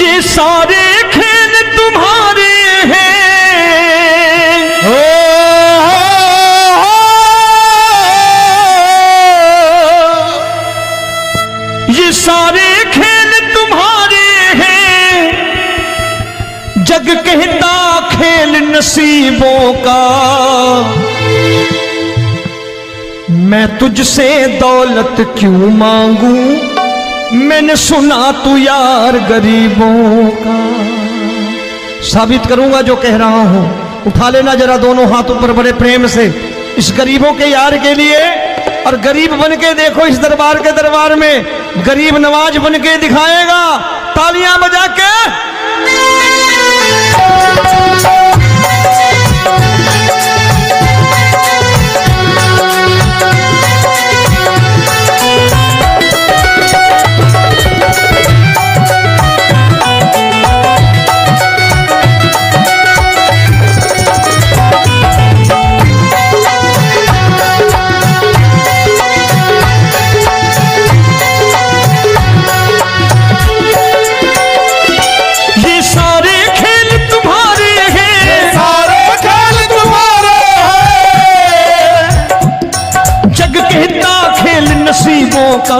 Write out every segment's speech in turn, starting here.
ये सारे खेल तुम्हारे हैं, ये सारे खेल तुम्हारे हैं, जग कहता खेल नसीबों का। मैं तुझसे दौलत क्यों मांगू, मैंने सुना तू यार गरीबों का। साबित करूंगा जो कह रहा हूं। उठा लेना जरा दोनों हाथों पर बड़े प्रेम से इस गरीबों के यार के लिए, और गरीब बन के देखो इस दरबार के दरबार में गरीब नवाज बन के दिखाएगा, तालियां बजा के। नसीबों का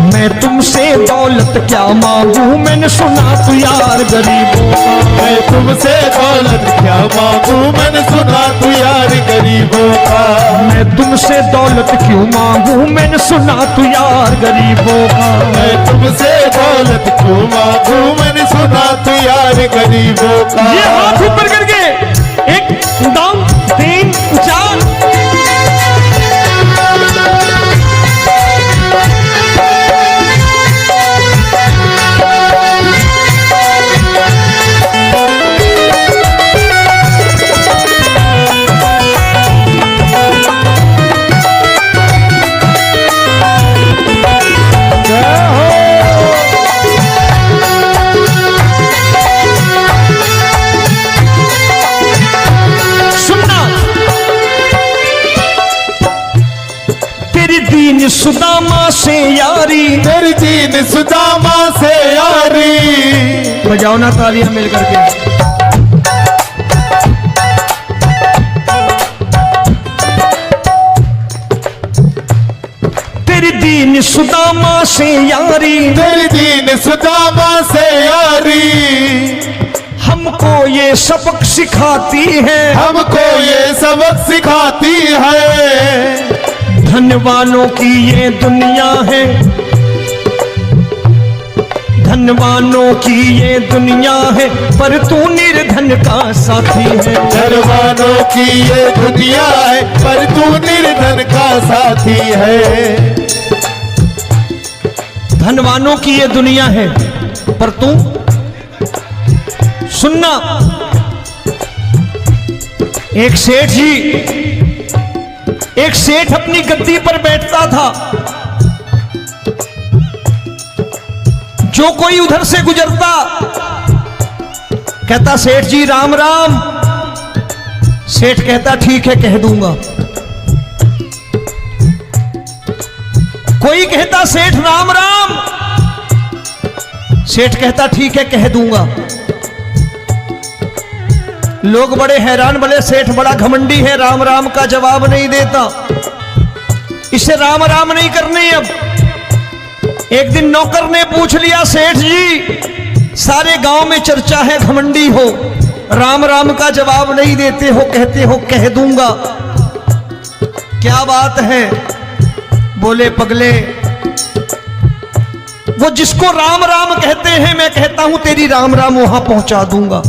मैं तुमसे दौलत क्या मांगू, मैंने सुना तू यार गरीबों का। मैं तुमसे दौलत क्या मांगू, मैंने सुना तू यार गरीबों का। मैं तुमसे दौलत क्यों मांगू, मैंने सुना तू यार गरीबों का। मैं तुमसे दौलत क्यों मांगू, मैंने सुना तू यार गरीबों का। ये हाथ ऊपर करके 1 2 3 4 सुदामा से यारी, तेरी दीन सुदामा से यारी। बजाओ ना तालियां मिल करके। तेरी दीन सुदामा से यारी, तेरी दीन सुदामा से यारी। हमको ये सबक सिखाती है, हमको ये सबक सिखाती है। धनवानों की ये दुनिया है, धनवानों की ये दुनिया है, पर तू निर्धन का साथी है। धनवानों की ये दुनिया है, पर तू निर्धन का साथी है। धनवानों की ये दुनिया है, पर तू सुनना। एक सेठ अपनी गद्दी पर बैठता था। जो कोई उधर से गुजरता कहता सेठ जी राम राम। सेठ कहता ठीक है कह दूंगा। कोई कहता सेठ राम राम। सेठ कहता ठीक है कह दूंगा। लोग बड़े हैरान, बोले सेठ बड़ा घमंडी है, राम राम का जवाब नहीं देता, इसे राम राम नहीं करनी। अब एक दिन नौकर ने पूछ लिया सेठ जी सारे गांव में चर्चा है घमंडी हो, राम राम का जवाब नहीं देते हो, कहते हो कह दूंगा, क्या बात है? बोले पगले वो जिसको राम राम कहते हैं मैं कहता हूं तेरी राम राम वहां पहुंचा दूंगा।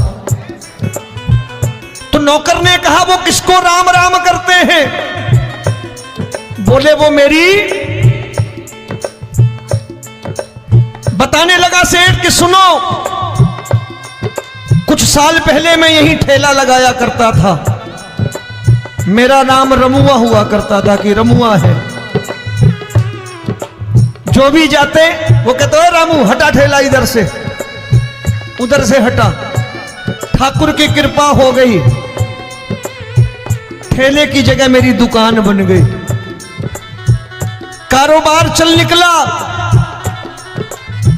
तो नौकर ने कहा वो किसको राम राम करते हैं? बोले वो मेरी। बताने लगा सेठ कि सुनो, कुछ साल पहले मैं यही ठेला लगाया करता था, मेरा नाम रमुआ हुआ करता था कि रमुआ है। जो भी जाते वो कहते हो रामू हटा ठेला इधर से, उधर से हटा। ठाकुर की कृपा हो गई, ठेले की जगह मेरी दुकान बन गई, कारोबार चल निकला।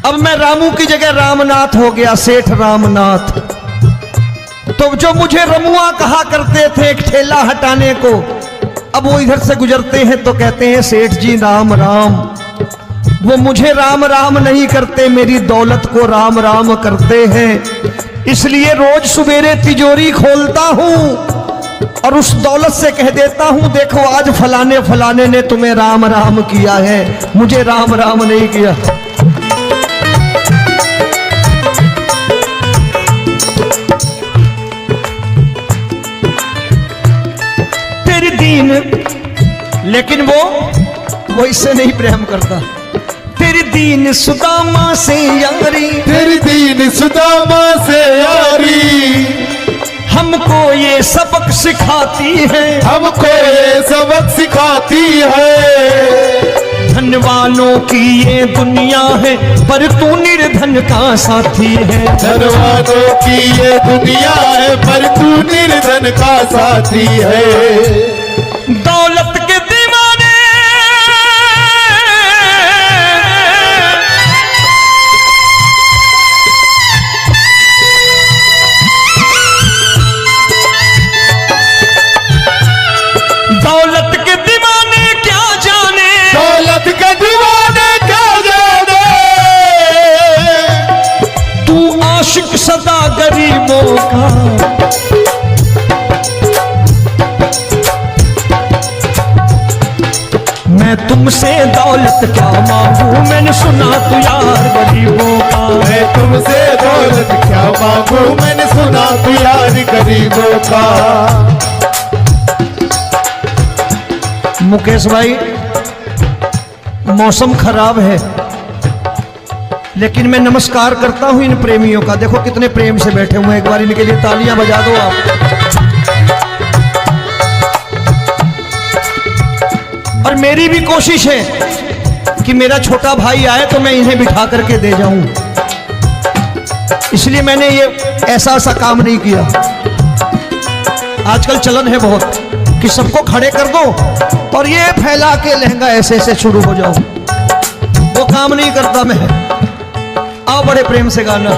अब मैं रामू की जगह रामनाथ हो गया, सेठ रामनाथ। तो जो मुझे रमुआ कहा करते थे एक ठेला हटाने को, अब वो इधर से गुजरते हैं तो कहते हैं सेठ जी राम राम। वो मुझे राम राम नहीं करते, मेरी दौलत को राम राम करते हैं। इसलिए रोज सवेरे तिजोरी खोलता हूं और उस दौलत से कह देता हूं, देखो आज फलाने फलाने ने तुम्हें राम राम किया है, मुझे राम राम नहीं किया। तेरी दीन, लेकिन वो इससे नहीं प्रेम करता। तेरी दीन सुदामा से यारी, तेरी दीन सुदामा से यारी, हमको ये सबक सिखाती है, हमको ये सबक सिखाती है। धन वालों की ये दुनिया है, पर तू निर्धन का साथी है। धन वालों की ये दुनिया है, पर तू निर्धन का साथी है। दौलत के दीवाने दौलत के दीवाने क्या जाने, दौलत के दीवाने क्या जाने, तू आशिक सदा गरीबों का। मैं तुमसे दौलत क्या मांगू, मैंने सुना तू यार गरीबों का। मैं तुमसे दौलत क्या मांगू, मैंने सुना तू यार गरीबों का। मुकेश भाई, मौसम खराब है, लेकिन मैं नमस्कार करता हूं इन प्रेमियों का। देखो कितने प्रेम से बैठे हुए हैं, एक बार इनके लिए तालियां बजा दो आप। और मेरी भी कोशिश है कि मेरा छोटा भाई आए तो मैं इन्हें बिठा करके दे जाऊं, इसलिए मैंने ये ऐसा काम नहीं किया। आजकल चलन है बहुत कि सबको खड़े कर दो और ये फैला के लहंगा ऐसे ऐसे शुरू हो जाओ, वो काम नहीं करता मैं। आओ बड़े प्रेम से गाना।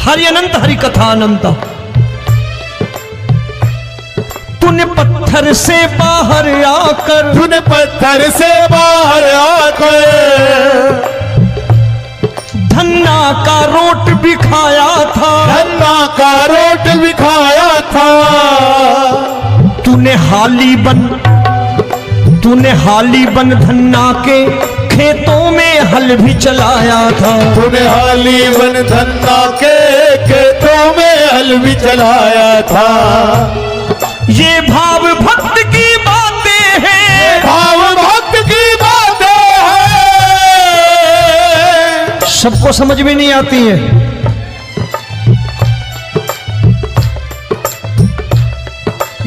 हरि अनंत हरि कथा अनंत। तूने पत्थर से बाहर आकर, तूने पत्थर से बाहर आकर धन्ना का रोट भी खाया था, धन्ना का रोट भी खाया था। तूने हाली बन धन्ना के खेतों में हल भी चलाया था। तूने हाली बन धन्ना के खेतों में हल भी चलाया था। ये भाव भक्त की बातें हैं, भाव भक्त की बातें हैं, सबको समझ में नहीं आती है।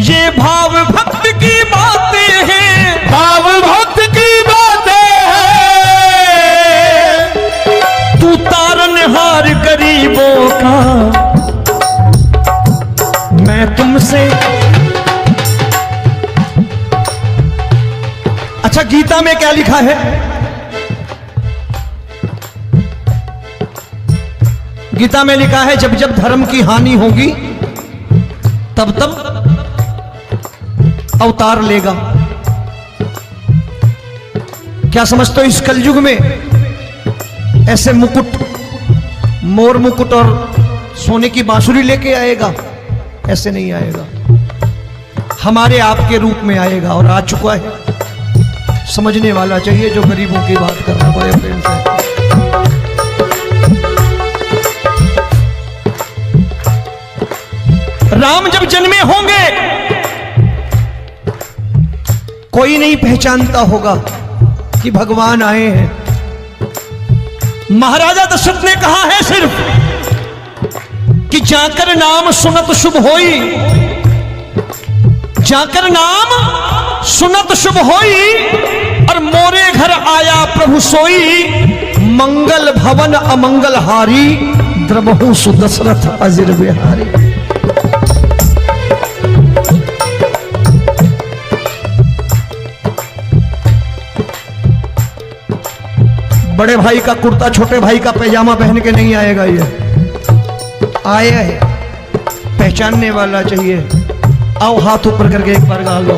ये भाव भक्त की बातें हैं, भाव भक्त की बातें हैं। तू तारनहार गरीबों का, मैं तुमसे। अच्छा, गीता में क्या लिखा है? गीता में लिखा है जब जब धर्म की हानि होगी तब तब अवतार लेगा। क्या समझते हो, इस कलयुग में ऐसे मुकुट, मोर मुकुट और सोने की बांसुरी लेके आएगा? ऐसे नहीं आएगा, हमारे आपके रूप में आएगा और आ चुका है। समझने वाला चाहिए जो गरीबों की बात करना बड़े प्रेम से। राम जब जन्मे होंगे कोई नहीं पहचानता होगा, कि भगवान आए हैं। महाराजा दशरथ ने कहा है सिर्फ कि जाकर नाम सुनत शुभ होई, जाकर नाम सुनत शुभ होई, और मोरे घर आया प्रभु सोई, मंगल भवन अमंगल हारी, द्रबहु सुदशरथ अजिर बिहारी। बड़े भाई का कुर्ता छोटे भाई का पैजामा पहन के नहीं आएगा, ये आया है पहचानने वाला चाहिए। आओ हाथ ऊपर करके एक बार गा लो।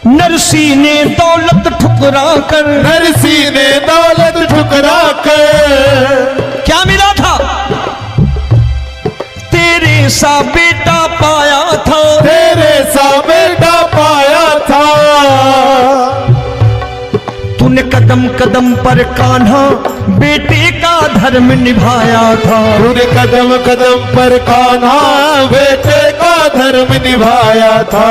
नरसी ने दौलत ठुकरा कर, नरसी ने दौलत ठुकरा कर, क्या मिला था? तेरे सा बेटा पाया था, तेरे सा बेटा पाया था। तूने कदम कदम पर कान्हा बेटे का धर्म निभाया था, तूने कदम कदम पर कान्हा बेटे का धर्म निभाया था।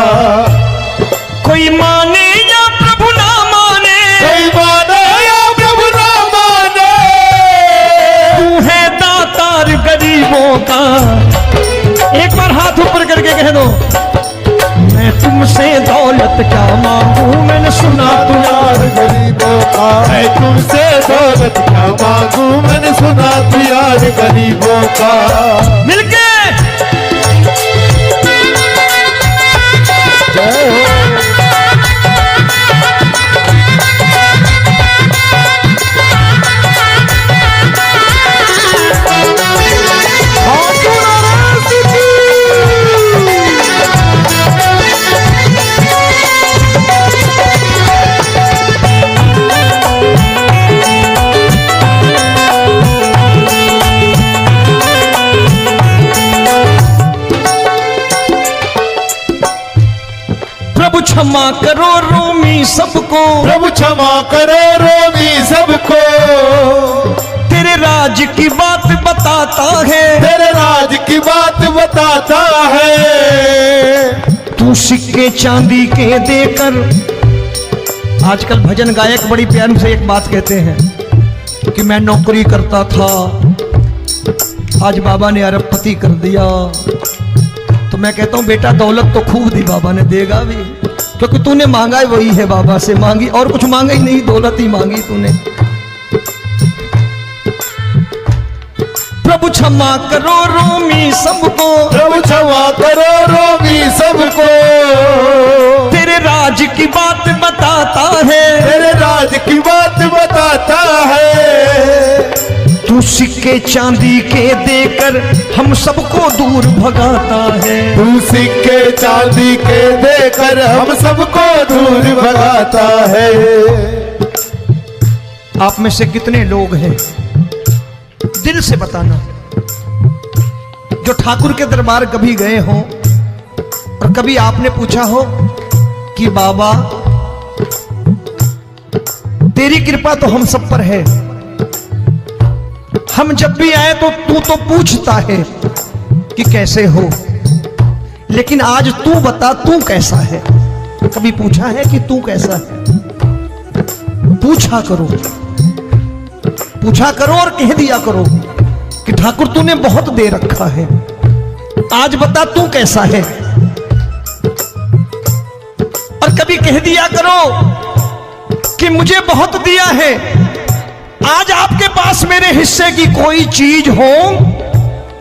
कोई माने या प्रभु ना माने, कोई माने या प्रभु ना माने, तू है दातार गरीबों का। एक बार हाथ ऊपर करके कह दो, मैं तुमसे दौलत क्या मांगू, मैंने सुना तू यार गरीबों का। मैं तुमसे दौलत क्या मांगू, मैंने सुना तू यार गरीबों का। मिलके जय हो। क्षमा करो रोमी सबको, प्रभु क्षमा करो रोमी सबको। तेरे राज की बात बताता है, तेरे राज की बात बताता है। तू सिक्के चांदी के देकर, आजकल भजन गायक बड़ी प्यार से एक बात कहते हैं कि मैं नौकरी करता था, आज बाबा ने अरबपति कर दिया। तो मैं कहता हूं बेटा दौलत तो खूब दी बाबा ने, देगा भी, क्योंकि तूने मांगा वही है बाबा से मांगी, और कुछ मांगा ही नहीं, दौलत ही मांगी तूने। प्रभु क्षमा करो रोमी सबको, प्रभु क्षमा करो रोमी सबको। तेरे राज की बात बताता है, तेरे राज की बात बताता है। तू सिक्के चांदी के देकर हम सबको दूर भगाता है, तू सिक्के चांदी के देकर हम सबको दूर भगाता है। आप में से कितने लोग हैं, दिल से बताना, जो ठाकुर के दरबार कभी गए हो और कभी आपने पूछा हो कि बाबा तेरी कृपा तो हम सब पर है, हम जब भी आए तो तू तो पूछता है कि कैसे हो, लेकिन आज तू बता तू कैसा है। कभी पूछा है कि तू कैसा है? पूछा करो, पूछा करो और कह दिया करो कि ठाकुर तूने बहुत दे रखा है, आज बता तू कैसा है। और कभी कह दिया करो कि मुझे बहुत दिया है, आज आपके पास मेरे हिस्से की कोई चीज हो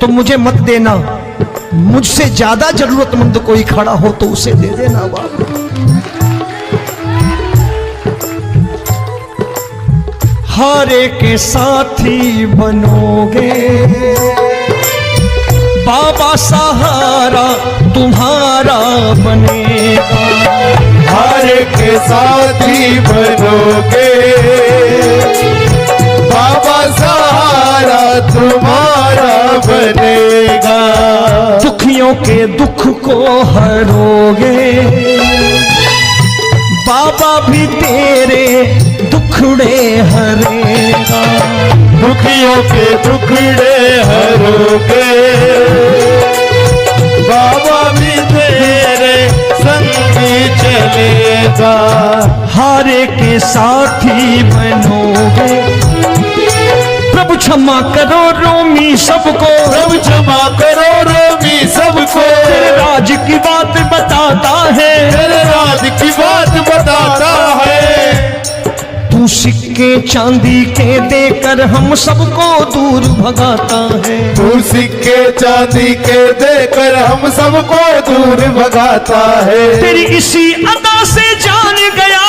तो मुझे मत देना, मुझसे ज्यादा जरूरतमंद कोई खड़ा हो तो उसे दे देना बाबा। हारे के साथी बनोगे बाबा, सहारा तुम्हारा बनेगा। हारे के साथी बनोगे बाबा, सहारा तुम्हारा बनेगा। दुखियों के दुख को हरोगे बाबा, भी तेरे दुखड़े हरेगा। दुखियों के दुखड़े हरोगे, बाबा भी तेरे संगी चलेगा। हारे के साथी बनोगे, प्रभु क्षमा करो रोमी सबको, प्रभु क्षमा करो रोमी सबको। तेरे राज की बात बताता है, तेरे राज की बात बताता है। तू सिक्के चांदी के देकर हम सबको दूर भगाता है। तू सिक्के चांदी के देकर हम सबको दूर भगाता है। तेरी इसी अदा से जान गया,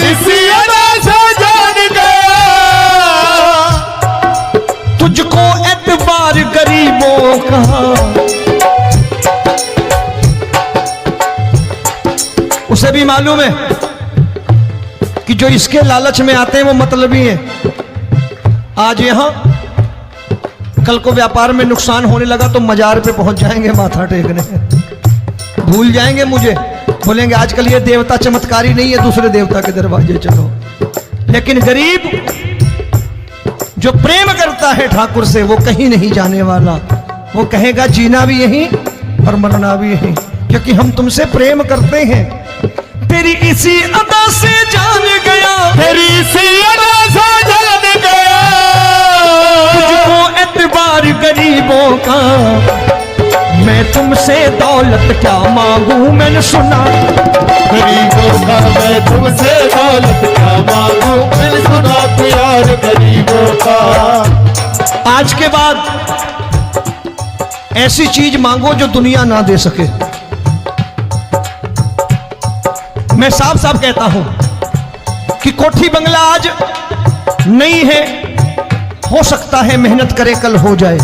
इसी अदा से जान गया, तुझको एतबार गरीबों का। उसे भी मालूम है कि जो इसके लालच में आते हैं वो मतलबी हैं। आज यहां कल को व्यापार में नुकसान होने लगा तो मजार पे पहुंच जाएंगे माथा टेकने, भूल जाएंगे मुझे, बोलेंगे आजकल ये देवता चमत्कारी नहीं है, दूसरे देवता के दरवाजे चलो। लेकिन गरीब जो प्रेम करता है ठाकुर से वो कहीं नहीं जाने वाला, वो कहेगा जीना भी यहीं और मरना भी यहीं, क्योंकि हम तुमसे प्रेम करते हैं। तेरी इसी अदा से जान गया, तेरी इसी अदा से जान गया, तुझको एतबार गरीबों का। मैं तुमसे दौलत क्या मांगू, मैंने सुना गरीबों का। मैं तुमसे दौलत क्या मांगू, मैंने सुना प्यार गरीबों का। आज के बाद ऐसी चीज मांगो जो दुनिया ना दे सके। मैं साफ साफ कहता हूं कि कोठी बंगला आज नहीं है, हो सकता है मेहनत करे कल हो जाए।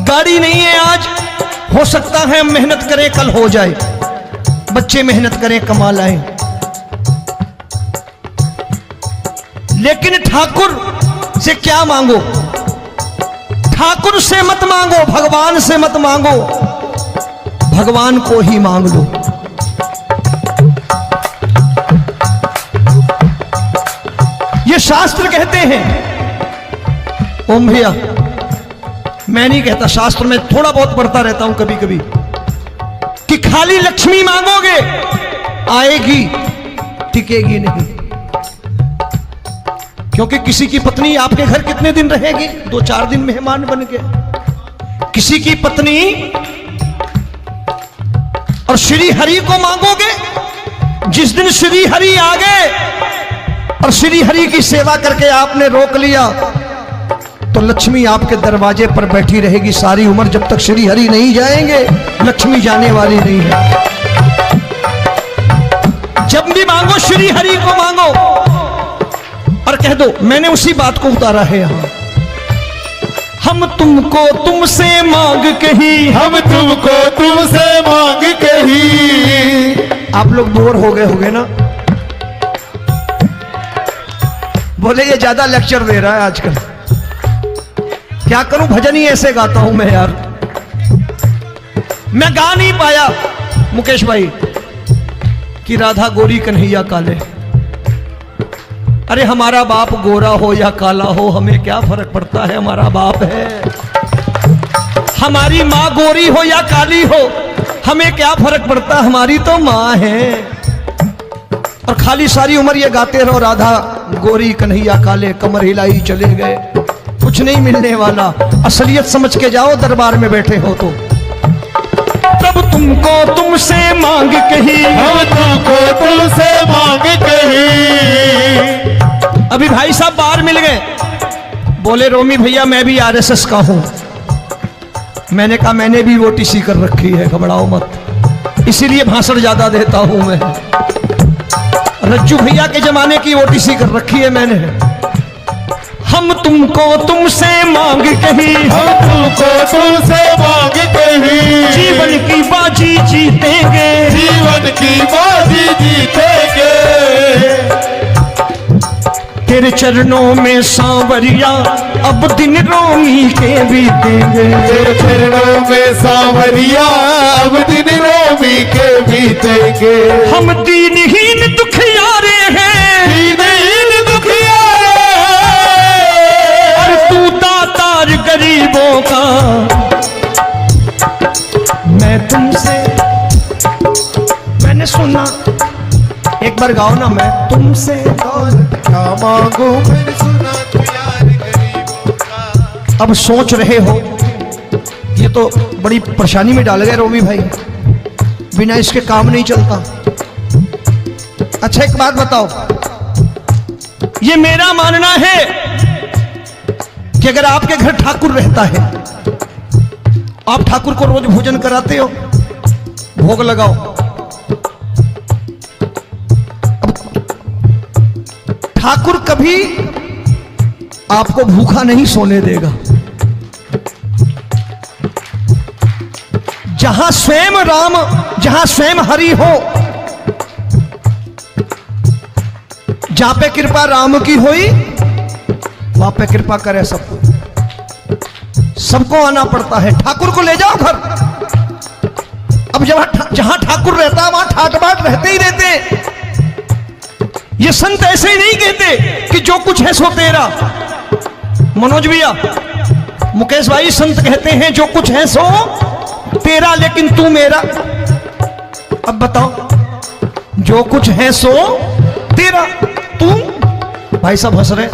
गाड़ी नहीं है आज, हो सकता है मेहनत करें कल हो जाए। बच्चे मेहनत करें कमा लाएं, लेकिन ठाकुर से क्या मांगो? ठाकुर से मत मांगो, भगवान से मत मांगो, भगवान को ही मांग लो। ये शास्त्र कहते हैं, ओम भैया मैं नहीं कहता, शास्त्र में थोड़ा बहुत पढ़ता रहता हूं कभी कभी, कि खाली लक्ष्मी मांगोगे आएगी, टिकेगी नहीं। क्योंकि किसी की पत्नी आपके घर कितने दिन रहेगी? 2-4 दिन मेहमान बन के। किसी की पत्नी और श्री हरि को मांगोगे, जिस दिन श्री हरि आ गए और श्री हरि की सेवा करके आपने रोक लिया तो लक्ष्मी आपके दरवाजे पर बैठी रहेगी सारी उम्र। जब तक श्री हरि नहीं जाएंगे लक्ष्मी जाने वाली नहीं है। जब भी मांगो श्री हरि को मांगो और कह दो मैंने उसी बात को उतारा है यहां, हम तुमको तुमसे मांग कही, हम तुमको तुमसे मांग कही। आप लोग बोर हो गए होंगे ना, बोले ये ज्यादा लेक्चर दे रहा है आजकल। क्या करूं, भजन ही ऐसे गाता हूं मैं यार। मैं गा नहीं पाया मुकेश भाई कि राधा गोरी कन्हैया काले। अरे हमारा बाप गोरा हो या काला हो हमें क्या फर्क पड़ता है, हमारा बाप है। हमारी माँ गोरी हो या काली हो हमें क्या फर्क पड़ता, हमारी तो माँ है। और खाली सारी उम्र ये गाते रहो राधा गोरी कन्हैया काले, कमर हिलाई चले गए, कुछ नहीं मिलने वाला। असलियत समझ के जाओ दरबार में बैठे हो तो। तब तुमको तुमसे मांग कही, हम तुमको तुमसे मांग कही। अभी भाई साहब बाहर मिल गए, बोले रोमी भैया मैं भी आरएसएस का हूं। मैंने कहा मैंने भी ओटीसी कर रखी है, घबराओ मत, इसीलिए भाषण ज्यादा देता हूं मैं। रज्जू भैया के जमाने की ओटीसी कर रखी है मैंने। हम तुमको तुमसे मांग कही, हम तुमको तुमसे मांग कही। जीवन की बाजी जीतेंगे, जीवन की बाजी जीतेंगे। तेरे चरणों में सांवरिया अब दिन रोमी के बीतेंगे। तेरे चरणों में सांवरिया अब दिन रोमी के बीतेंगे। हम दीनहीन दुखियारे हैं, दीनहीन दुखियारे हैं, एक बार गाओ ना, मैं तुमसे दौलत क्या मांगू मैंने सुना तू यार गरीबों का। अब सोच रहे हो ये तो बड़ी परेशानी में डाल गए रोमी भाई, बिना इसके काम नहीं चलता। अच्छा एक बात बताओ, ये मेरा मानना है कि अगर आपके घर ठाकुर रहता है, आप ठाकुर को रोज भोजन कराते हो, भोग लगाओ, अब ठाकुर कभी आपको भूखा नहीं सोने देगा। जहां स्वयं राम, जहां स्वयं हरि हो, जहां पे कृपा राम की हुई वहां पे कृपा करे सबको, सबको आना पड़ता है। ठाकुर को ले जाओ घर। अब जहां ठाकुर रहता है वहां ठाट बाट रहते ही रहते। ये संत ऐसे ही नहीं कहते कि जो कुछ है सो तेरा। मनोज भैया, मुकेश भाई, संत कहते हैं जो कुछ है सो तेरा लेकिन तू मेरा। अब बताओ, जो कुछ है सो तेरा, तू। भाई साहब हंस रहे।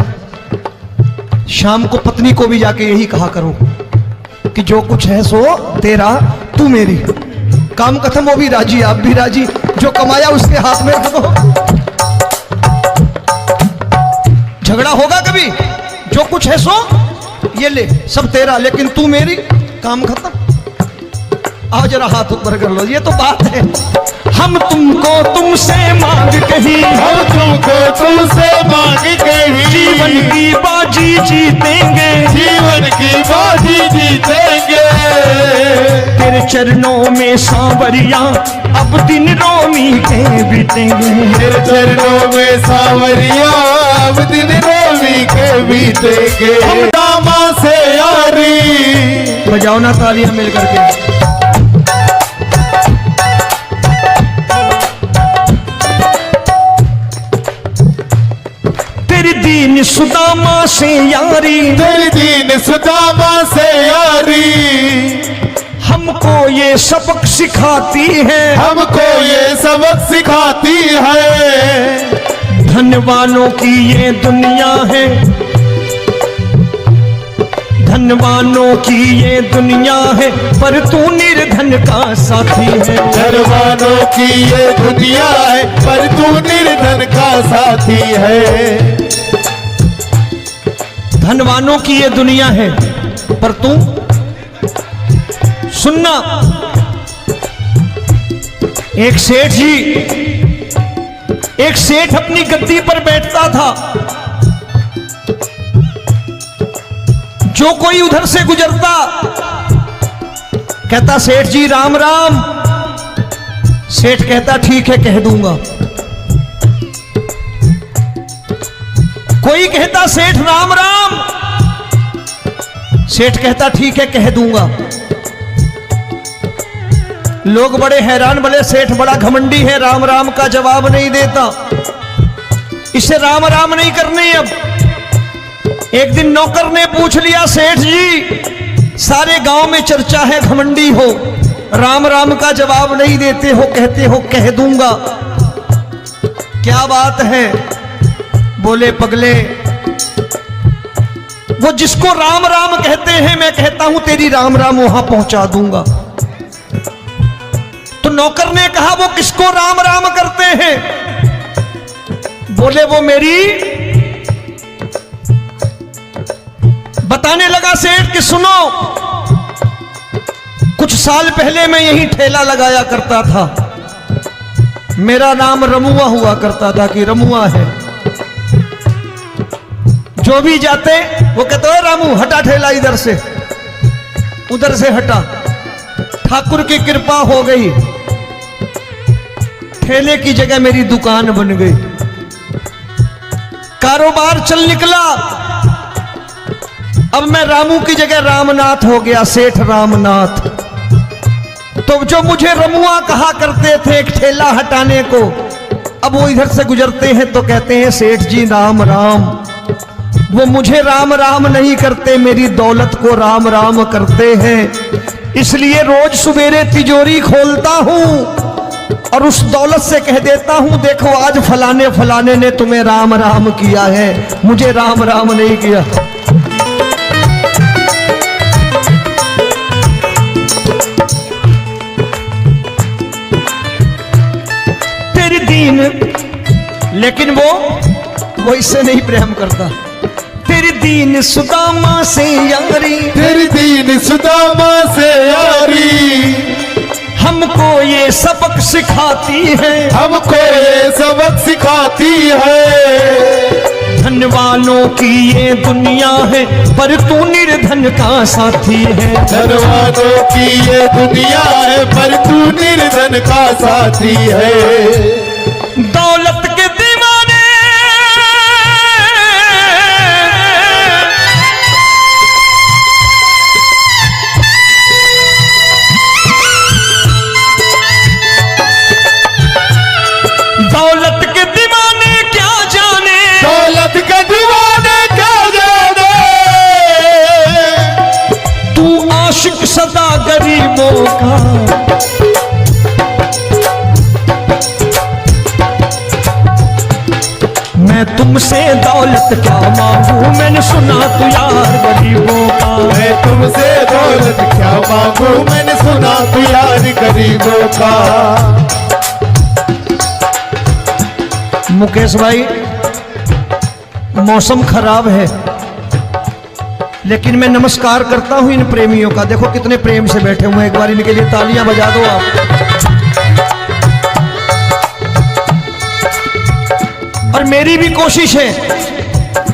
शाम को पत्नी को भी जाके यही कहा करो कि जो कुछ है सो तेरा, तू मेरी। काम खत्म, वो भी राजी, आप भी राजी, जो कमाया उसके हाथ में रख दो। झगड़ा होगा कभी? जो कुछ है सो ये ले, सब तेरा लेकिन तू मेरी, काम खत्म। आओ जरा हाथ ऊपर कर लो, ये तो बात है। हम तुमको तुमसे मांग कहीं, हम तुमको तुमसे मांग कहीं, जीवन की बाजी जीतेंगे, जीवन की बाजी जीतेंगे। तेरे चरणों में सांवरिया अब दिन रोमी के बीतेंगे। तेरे चरणों में सांवरिया अब दिन रोमी के बीतेंगे। हम दामा से यारी। बजाओ ना तालियां मिल करके। तेरी दीन सुदामा से यारी, तेरी दीन सुदामा से यारी, हमको ये सबक सिखाती है, हमको ये सबक सिखाती है। धनवानों की ये दुनिया है, धनवानों की ये दुनिया है, पर तू निर्धन का साथी है। धनवानों की ये दुनिया है, पर तू निर्धन का साथी है। धनवानों की ये दुनिया है, पर तू सुनना। एक सेठ जी, एक सेठ अपनी गद्दी पर बैठता था। जो कोई उधर से गुजरता कहता सेठ जी राम राम। सेठ कहता ठीक है कह दूंगा। कोई कहता सेठ राम राम, सेठ कहता ठीक है कह दूंगा। लोग बड़े हैरान, बोले सेठ बड़ा घमंडी है, राम राम का जवाब नहीं देता, इसे राम राम नहीं करने। अब एक दिन नौकर ने पूछ लिया, सेठ जी सारे गांव में चर्चा है घमंडी हो, राम राम का जवाब नहीं देते हो, कहते हो कह दूंगा, क्या बात है? बोले पगले, वो जिसको राम राम कहते हैं मैं कहता हूं तेरी राम राम वहां पहुंचा दूंगा। तो नौकर ने कहा वो किसको राम राम करते हैं? बोले वो मेरी। बताने लगा सेठ कि सुनो, कुछ साल पहले मैं यही ठेला लगाया करता था, मेरा नाम रमुआ हुआ करता था कि रमुआ है। जो भी जाते वो कहते हो रामू हटा ठेला इधर से, उधर से हटा। ठाकुर की कृपा हो गई, ठेले की जगह मेरी दुकान बन गई, कारोबार चल निकला। अब मैं रामू की जगह रामनाथ हो गया, सेठ रामनाथ। तो जो मुझे रमुआ कहा करते थे एक ठेला हटाने को, अब वो इधर से गुजरते हैं तो कहते हैं सेठ जी राम राम। वो मुझे राम राम नहीं करते, मेरी दौलत को राम राम करते हैं। इसलिए रोज सवेरे तिजोरी खोलता हूं और उस दौलत से कह देता हूं देखो आज फलाने फलाने ने तुम्हें राम राम किया है, मुझे राम राम नहीं किया। तेरी दीन, लेकिन वो इससे नहीं प्रेम करता। तेरी दीन सुदामा से यारी, तेरी दीन सुदामा से यारी, हमको ये सबक सिखाती है, हमको ये सबक सिखाती है। धन वालों की ये दुनिया है पर तू निर्धन का साथी है। धन वालों की ये दुनिया है पर तू निर्धन का साथी है। दौलत के दीवाने दौलत के दीवाने क्या जाने, दौलत के दीवाने क्या जाने, तू आशिक सदा गरीबों का। मैं तुमसे दौलत क्या मांगू, मैंने सुना तू यार गरीबों का। मैं तुमसे दौलत क्या मांगू, मैंने सुना तू यार गरीबों का। मुकेश भाई मौसम खराब है, लेकिन मैं नमस्कार करता हूं इन प्रेमियों का। देखो कितने प्रेम से बैठे हुए हैं, एक बार इनके लिए तालियां बजा दो आप। और मेरी भी कोशिश है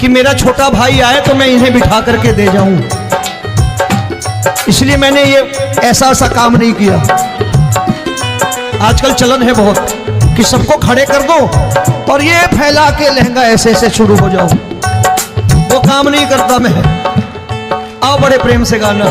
कि मेरा छोटा भाई आए तो मैं इन्हें बिठा करके दे जाऊं, इसलिए मैंने ये ऐसा काम नहीं किया। आजकल चलन है बहुत कि सबको खड़े कर दो और ये फैला के लहंगा ऐसे ऐसे शुरू हो जाओ, वो काम नहीं करता मैं। आओ बड़े प्रेम से गाना।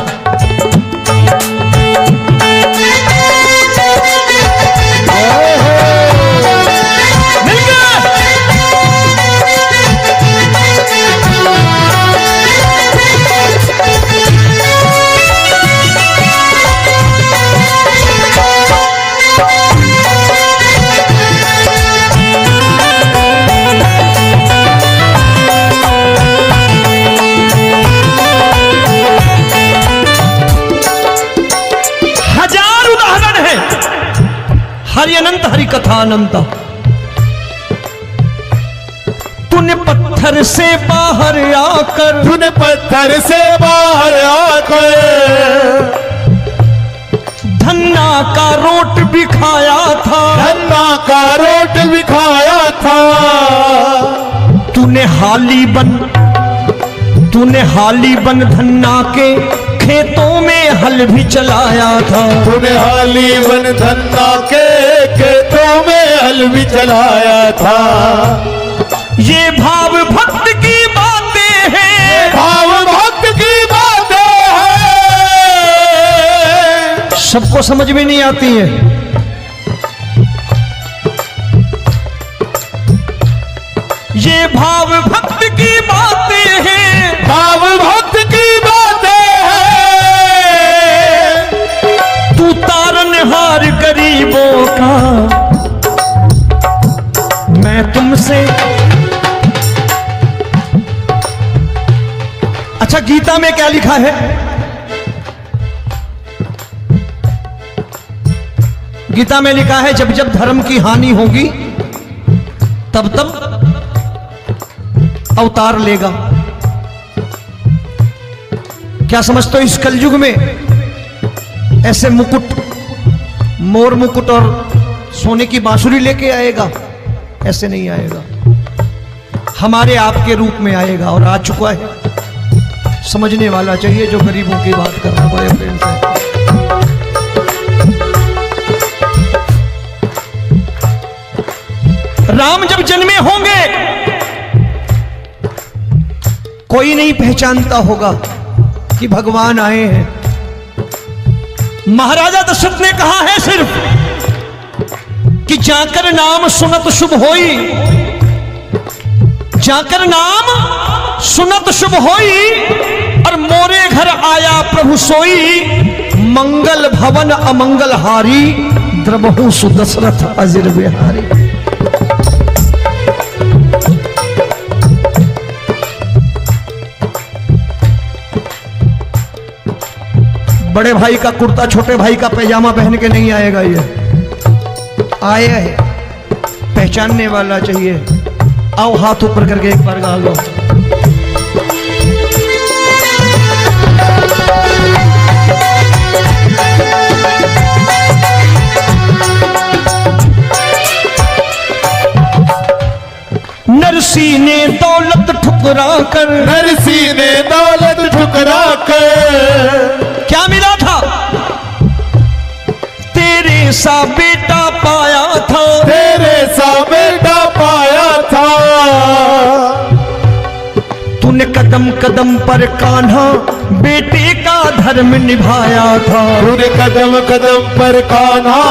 हरि अनंत हरि कथा अनंत। तूने पत्थर से बाहर आकर, तूने पत्थर से बाहर आकर धन्ना का रोट भी खाया था, धन्ना का रोट भी खाया था। तूने हाली बन धन्ना के खेतों में हल भी चलाया था। तूने हाली बन धन्ना के खेतों में हल भी चलाया था। ये भाव भक्त की बातें हैं, भाव भक्त की बातें हैं, सबको समझ में नहीं आती है। ये भाव भक्त की बातें हैं, भाव भक्त की बातें हैं। तू तारनहार गरीबों का, मैं तुमसे। अच्छा गीता में क्या लिखा है? गीता में लिखा है जब जब धर्म की हानि होगी तब तब अवतार लेगा। क्या समझते हो इस कलयुग में ऐसे मुकुट, मोर मुकुट और सोने की बांसुरी लेके आएगा? ऐसे नहीं आएगा, हमारे आपके रूप में आएगा और आ चुका है। समझने वाला चाहिए जो गरीबों की बात कर रहा है बड़े प्रेम से। राम जब जन्मे होंगे कोई नहीं पहचानता होगा कि भगवान आए हैं। महाराजा दशरथ ने कहा है सिर्फ कि जाकर नाम सुनत शुभ होई, जाकर नाम सुनत शुभ होई, और मोरे घर आया प्रभु सोई, मंगल भवन अमंगल हारी द्रवहु सुदशरथ अजिर बिहारी। बड़े भाई का कुर्ता छोटे भाई का पैजामा पहन के नहीं आएगा, ये आया है पहचानने वाला चाहिए। आओ हाथ ऊपर करके एक बार गा लो। नरसी ने दौलत ठुकरा कर, नरसी ने दौलत ठुकरा कर क्या मिला था? तेरे सा बेटा पाया था, तेरे सा बेटा पाया था। तूने कदम कदम पर कान्हा बेटे का धर्म निभाया था। तूने कदम कदम पर कान्हा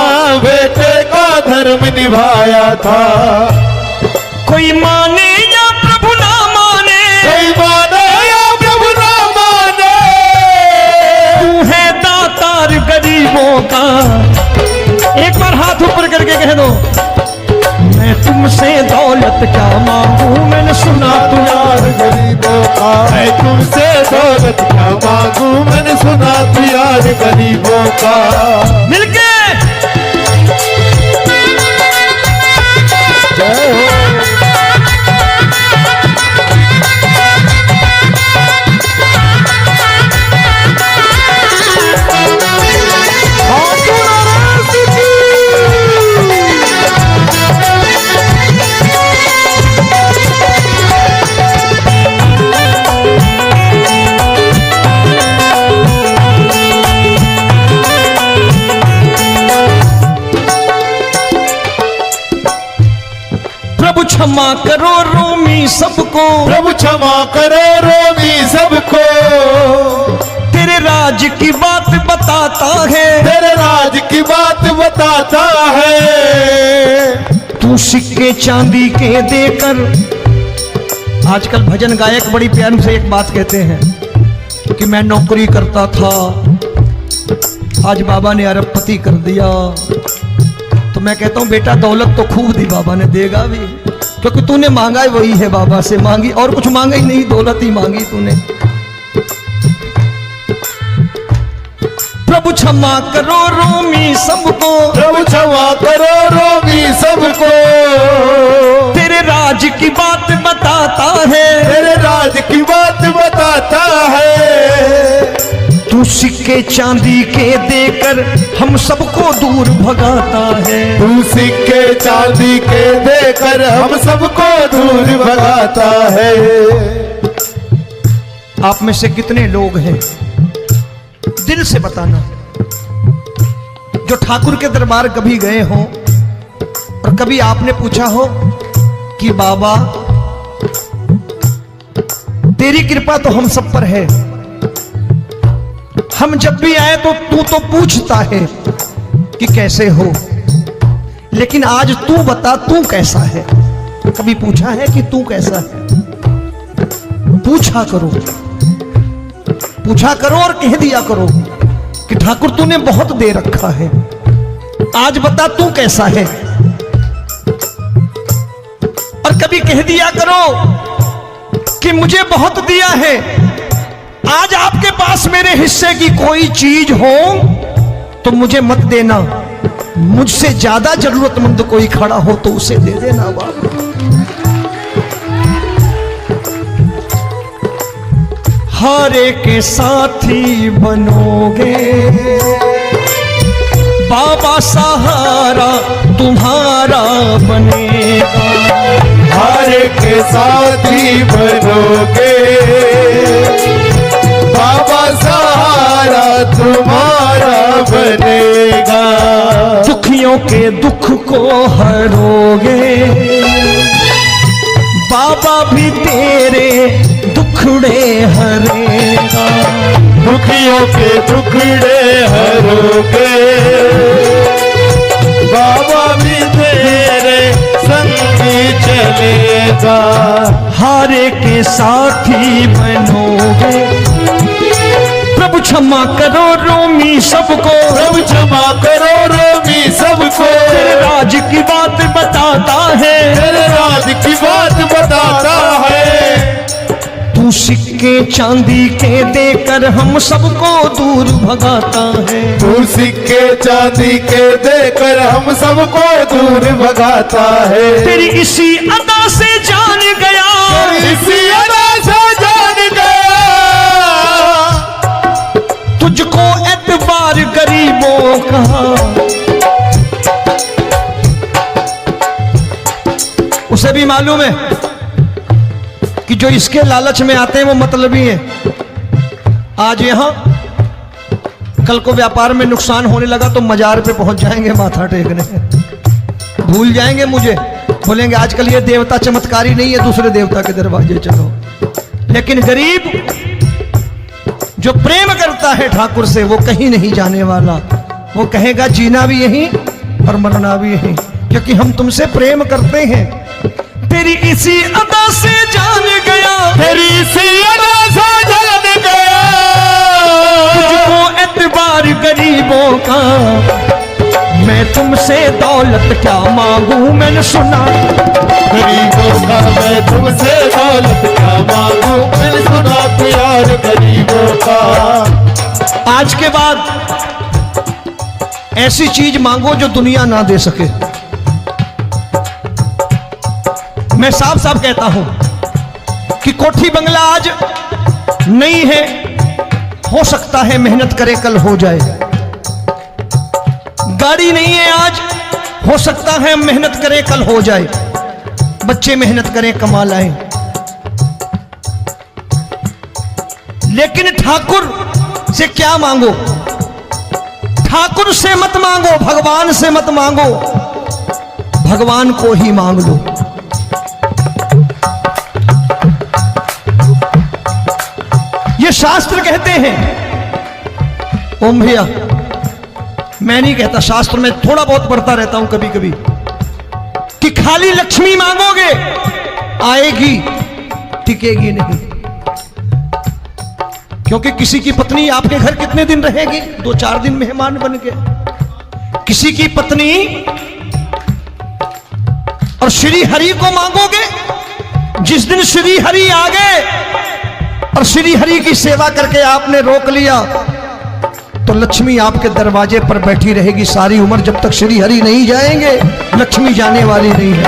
बेटे का धर्म निभाया था। कोई माने या प्रभु ना माने, कोई माने या प्रभु ना माने, तू है दातार गरीबों का। एक बार हाथ ऊपर करके कह दो, मैं तुमसे दौलत क्या मांगू, मैंने सुना तू यार गरीबों का। मैं तुमसे दौलत क्या मांगू, मैंने सुना तू यार गरीबों का। मिलके जय हो। प्रभु क्षमा करो रोमी सबको, प्रभु क्षमा करो रोमी सबको। तेरे राज की बात बताता है, तेरे राज की बात बताता है। तू सिक्के चांदी के देकर। आजकल भजन गायक बड़ी प्यार से एक बात कहते हैं कि मैं नौकरी करता था, आज बाबा ने अरबपति कर दिया। तो मैं कहता हूं बेटा दौलत तो खूब दी बाबा ने, देगा भी, क्योंकि तूने मांगा ही वही है बाबा से, मांगी और कुछ मांगा ही नहीं, दौलत ही मांगी तूने। प्रभु क्षमा करो रोमी सबको, प्रभु क्षमा करो रोमी सबको। तेरे राज की बात बताता है, तेरे राज की बात बताता है। तू सिक्के चांदी के देकर हम सबको दूर भगाता है। तू सिक्के चांदी के देकर हम सबको दूर भगाता है। आप में से कितने लोग हैं, दिल से बताना, जो ठाकुर के दरबार कभी गए हो और कभी आपने पूछा हो कि बाबा तेरी कृपा तो हम सब पर है, हम जब भी आए तो तू तो पूछता है कि कैसे हो, लेकिन आज तू बता तू कैसा है। कभी पूछा है कि तू कैसा है? पूछा करो, पूछा करो और कह दिया करो कि ठाकुर तूने बहुत दे रखा है, आज बता तू कैसा है। और कभी कह दिया करो कि मुझे बहुत दिया है, आज आपके पास मेरे हिस्से की कोई चीज हो तो मुझे मत देना, मुझसे ज्यादा जरूरतमंद कोई खड़ा हो तो उसे दे देना बाबा। हारे के साथी बनोगे बाबा, सहारा तुम्हारा बनेगा। हारे के साथी बनोगे बाबा, सहारा तुम्हारा बनेगा। दुखियों के दुख को हरोगे बाबा, भी तेरे दुखड़े हरेगा। दुखियों के दुखड़े हरोगे बाबा, भी तेरे संगी चलेगा। हारे के साथी बनोगे प्रभु प्रभु क्षमा करो रोमी सबको, प्रभु क्षमा करो रोमी सबको। तेरे राज की बात बताता है, तेरे राज की बात बताता है। तू सिक्के चांदी के देकर हम सबको दूर भगाता है। तू सिक्के चांदी के देकर हम सबको दूर भगाता है। तेरी इसी अदा से जान गया, इसी अदा से जान गया, तुझको एतबार गरीबों का। उसे भी मालूम है कि जो इसके लालच में आते हैं वो मतलबी हैं। आज यहां कल को व्यापार में नुकसान होने लगा तो मजार पे पहुंच जाएंगे माथा टेकने, भूल जाएंगे मुझे, बोलेंगे आजकल ये देवता चमत्कारी नहीं है, दूसरे देवता के दरवाजे चलो। लेकिन गरीब जो प्रेम करता है ठाकुर से वो कहीं नहीं जाने वाला, वो कहेगा जीना भी यहीं और मरना भी यहीं, क्योंकि हम तुमसे प्रेम करते हैं। तेरी इसी अदा से जान गया, तेरी इसी अदा से जान गया, तुझको एतबार गरीबों का। मैं तुमसे दौलत क्या मांगू, मैंने सुना गरीबों का। मैं तुमसे दौलत क्या मांगू, मैंने सुना प्यार गरीबों का। आज के बाद ऐसी चीज मांगो जो दुनिया ना दे सके। मैं साफ साफ कहता हूं कि कोठी बंगला आज नहीं है, हो सकता है मेहनत करे कल हो जाए। गाड़ी नहीं है आज, हो सकता है मेहनत करें कल हो जाए। बच्चे मेहनत करें कमा लाएं, लेकिन ठाकुर से क्या मांगो? ठाकुर से मत मांगो, भगवान से मत मांगो, भगवान को ही मांग लो। ये शास्त्र कहते हैं, ओम भैया मैं नहीं कहता, शास्त्र में थोड़ा बहुत पढ़ता रहता हूं कभी कभी, कि खाली लक्ष्मी मांगोगे आएगी, टिकेगी नहीं। क्योंकि किसी की पत्नी आपके घर कितने दिन रहेगी? 2-4 दिन मेहमान बन के। किसी की पत्नी और श्री हरि को मांगोगे, जिस दिन श्री हरि आ गए और श्री हरि की सेवा करके आपने रोक लिया तो लक्ष्मी आपके दरवाजे पर बैठी रहेगी सारी उम्र। जब तक श्री हरि नहीं जाएंगे लक्ष्मी जाने वाली नहीं है।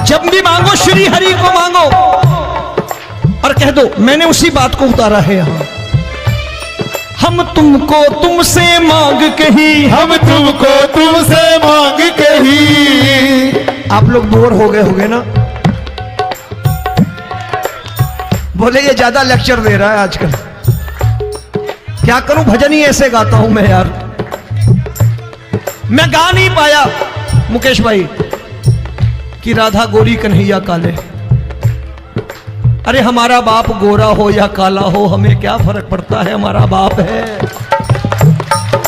जब भी मांगो श्री हरि को मांगो और कह दो मैंने उसी बात को उतारा है यहां। हम तुमको तुमसे मांग कही, हम तुमको तुमसे मांग कही। आप लोग बोर हो गए होंगे ना, बोले ये ज्यादा लेक्चर दे रहा है आजकल। क्या करूं, भजन ही ऐसे गाता हूं मैं यार। मैं गा नहीं पाया मुकेश भाई कि राधा गोरी कन्हैया काले। अरे हमारा बाप गोरा हो या काला हो हमें क्या फर्क पड़ता है, हमारा बाप है।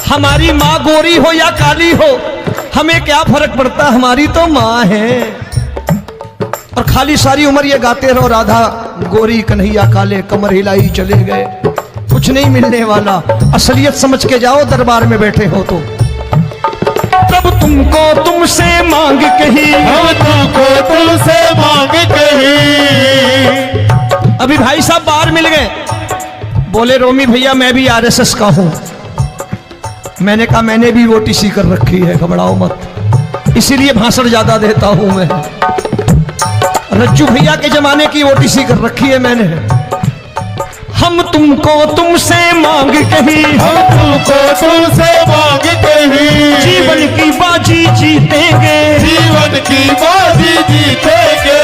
हमारी माँ गोरी हो या काली हो हमें क्या फर्क पड़ता, हमारी तो माँ है। और खाली सारी उम्र ये गाते रहो राधा गोरी कन्हैया काले, कमर हिलाई चले गए, कुछ नहीं मिलने वाला। असलियत समझ के जाओ दरबार में बैठे हो तो। तब तुमको तुमसे मांग कही, हम तुमको तुमसे मांग कही। अभी भाई साहब बाहर मिल गए, बोले रोमी भैया मैं भी आरएसएस का हूं। मैंने कहा मैंने भी ओटीसी कर रखी है, घबराओ मत, इसीलिए भाषण ज्यादा देता हूं मैं। रज्जू भैया के जमाने की ओटीसी कर रखी है मैंने। हम तुमको तुमसे मांग कही, हम तुमको तुमसे मांग कही। जीवन की बाजी जीतेंगे, जीवन की बाजी जीतेंगे।